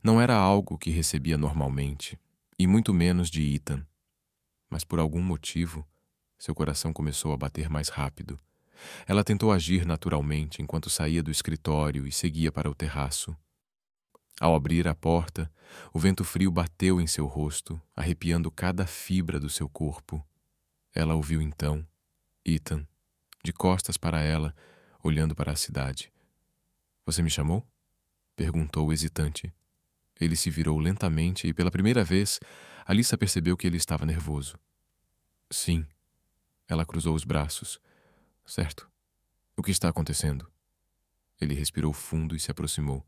Não era algo que recebia normalmente, e muito menos de Ethan. Mas por algum motivo, seu coração começou a bater mais rápido. Ela tentou agir naturalmente enquanto saía do escritório e seguia para o terraço. Ao abrir a porta, o vento frio bateu em seu rosto, arrepiando cada fibra do seu corpo. Ela ouviu então Ethan, de costas para ela, olhando para a cidade. Você me chamou? Perguntou hesitante. Ele se virou lentamente e, pela primeira vez, Alissa percebeu que ele estava nervoso. Sim. Ela cruzou os braços. Certo. O que está acontecendo? Ele respirou fundo e se aproximou.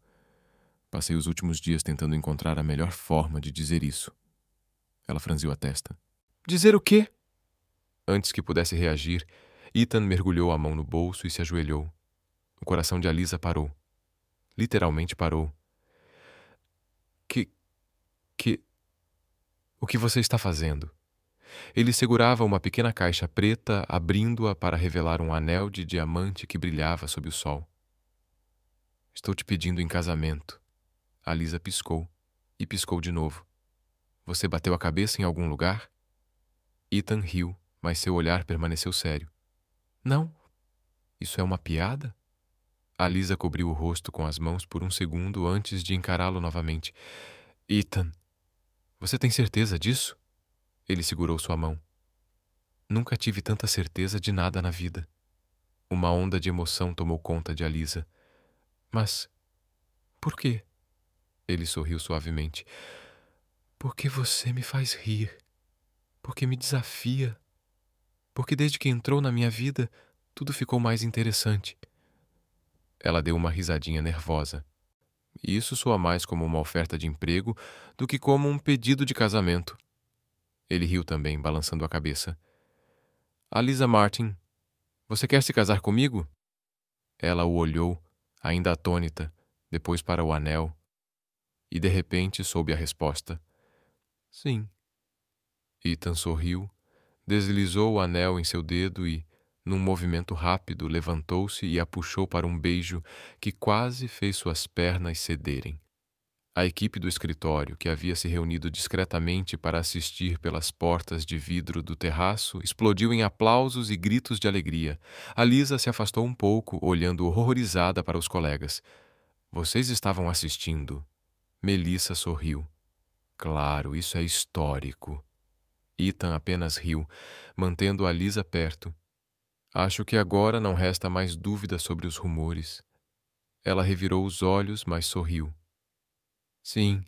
Passei os últimos dias tentando encontrar a melhor forma de dizer isso. Ela franziu a testa. Dizer o quê? Antes que pudesse reagir, Ethan mergulhou a mão no bolso e se ajoelhou. O coração de Alisa parou. Literalmente parou. O que você está fazendo? Ele segurava uma pequena caixa preta, abrindo-a para revelar um anel de diamante que brilhava sob o sol. Estou te pedindo em casamento. Alisa piscou e piscou de novo. Você bateu a cabeça em algum lugar? Ethan riu, mas seu olhar permaneceu sério. Não. Isso é uma piada? Alisa cobriu o rosto com as mãos por um segundo antes de encará-lo novamente. Ethan, você tem certeza disso? Ele segurou sua mão. Nunca tive tanta certeza de nada na vida. Uma onda de emoção tomou conta de Alisa. Mas por quê? Ele sorriu suavemente. Porque você me faz rir. Porque me desafia. Porque desde que entrou na minha vida, tudo ficou mais interessante. Ela deu uma risadinha nervosa. Isso soa mais como uma oferta de emprego do que como um pedido de casamento. Ele riu também, balançando a cabeça. Alisa Martin, você quer se casar comigo? Ela o olhou, ainda atônita, depois para o anel, e de repente soube a resposta. Sim. Ethan sorriu, deslizou o anel em seu dedo e, num movimento rápido, levantou-se e a puxou para um beijo que quase fez suas pernas cederem. A equipe do escritório, que havia se reunido discretamente para assistir pelas portas de vidro do terraço, explodiu em aplausos e gritos de alegria. A Lisa se afastou um pouco, olhando horrorizada para os colegas. Vocês estavam assistindo? Melissa sorriu. Claro, isso é histórico. Ethan apenas riu, mantendo a Lisa perto. Acho que agora não resta mais dúvida sobre os rumores. Ela revirou os olhos, mas sorriu. Sim,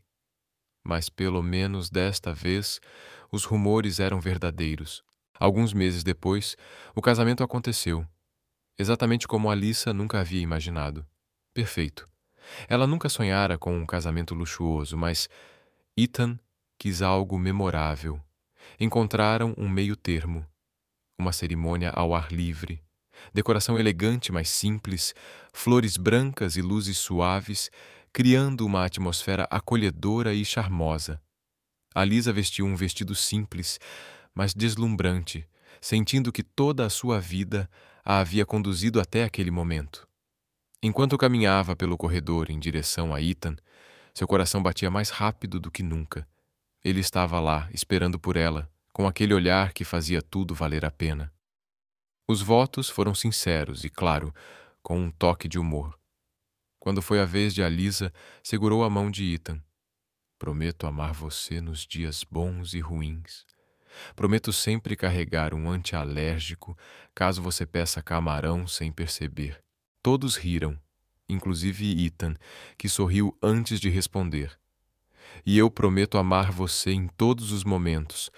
mas pelo menos desta vez os rumores eram verdadeiros. Alguns meses depois, o casamento aconteceu, exatamente como Alissa nunca havia imaginado. Perfeito. Ela nunca sonhara com um casamento luxuoso, mas Ethan quis algo memorável. Encontraram um meio-termo, uma cerimônia ao ar livre, decoração elegante, mas simples, flores brancas e luzes suaves, criando uma atmosfera acolhedora e charmosa. A Lisa vestiu um vestido simples, mas deslumbrante, sentindo que toda a sua vida a havia conduzido até aquele momento. Enquanto caminhava pelo corredor em direção a Ethan, seu coração batia mais rápido do que nunca. Ele estava lá, esperando por ela, com aquele olhar que fazia tudo valer a pena. Os votos foram sinceros e, claro, com um toque de humor. Quando foi a vez de Alisa, segurou a mão de Ethan. Prometo amar você nos dias bons e ruins. Prometo sempre carregar um antialérgico caso você peça camarão sem perceber. Todos riram, inclusive Ethan, que sorriu antes de responder. E eu prometo amar você em todos os momentos,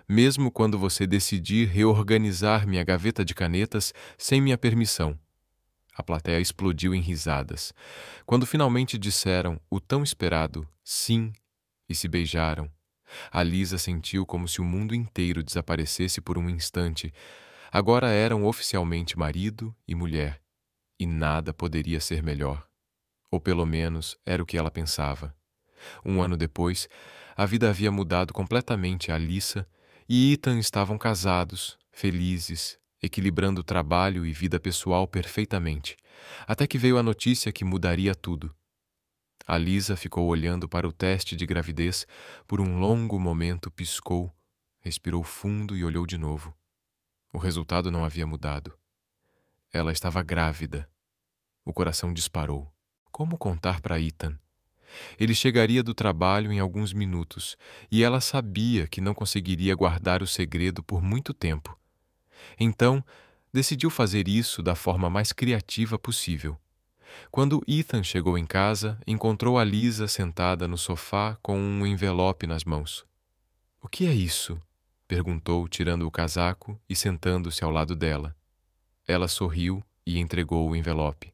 mesmo quando você decidir reorganizar minha gaveta de canetas sem minha permissão. A plateia explodiu em risadas. Quando finalmente disseram o tão esperado sim e se beijaram, a Lisa sentiu como se o mundo inteiro desaparecesse por um instante. Agora eram oficialmente marido e mulher, e nada poderia ser melhor. Ou pelo menos era o que ela pensava. Um ano depois, a vida havia mudado completamente a Alissa e Ethan estavam casados, felizes, equilibrando trabalho e vida pessoal perfeitamente, até que veio a notícia que mudaria tudo. A Lisa ficou olhando para o teste de gravidez, por um longo momento piscou, respirou fundo e olhou de novo. O resultado não havia mudado. Ela estava grávida. O coração disparou. Como contar para Ethan? Ele chegaria do trabalho em alguns minutos, e ela sabia que não conseguiria guardar o segredo por muito tempo. Então, decidiu fazer isso da forma mais criativa possível. Quando Ethan chegou em casa, encontrou a Lisa sentada no sofá com um envelope nas mãos. "O que é isso?" perguntou, tirando o casaco e sentando-se ao lado dela. Ela sorriu e entregou o envelope.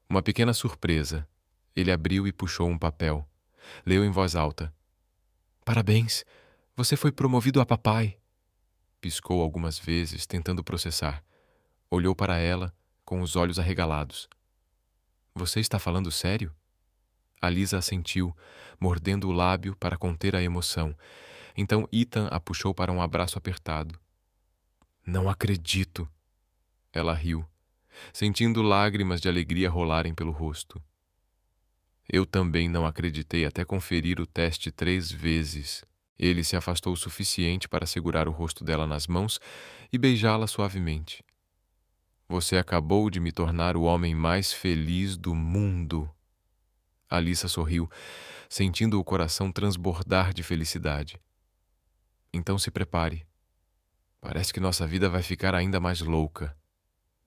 Uma pequena surpresa. Ele abriu e puxou um papel. Leu em voz alta. "Parabéns! Você foi promovido a papai!" Piscou algumas vezes, tentando processar. Olhou para ela, com os olhos arregalados. "Você está falando sério?" A Lisa assentiu, mordendo o lábio para conter a emoção. Então Ethan a puxou para um abraço apertado. "Não acredito!" Ela riu, sentindo lágrimas de alegria rolarem pelo rosto. Eu também não acreditei até conferir o teste 3 vezes. Ele se afastou o suficiente para segurar o rosto dela nas mãos e beijá-la suavemente. Você acabou de me tornar o homem mais feliz do mundo. Alissa sorriu, sentindo o coração transbordar de felicidade. Então se prepare. Parece que nossa vida vai ficar ainda mais louca.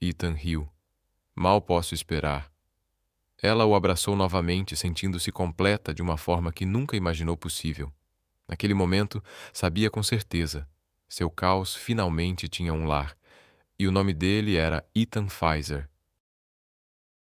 Ethan riu. Mal posso esperar. Ela o abraçou novamente, sentindo-se completa de uma forma que nunca imaginou possível. Naquele momento, sabia com certeza. Seu caos finalmente tinha um lar. E o nome dele era Ethan Pfizer.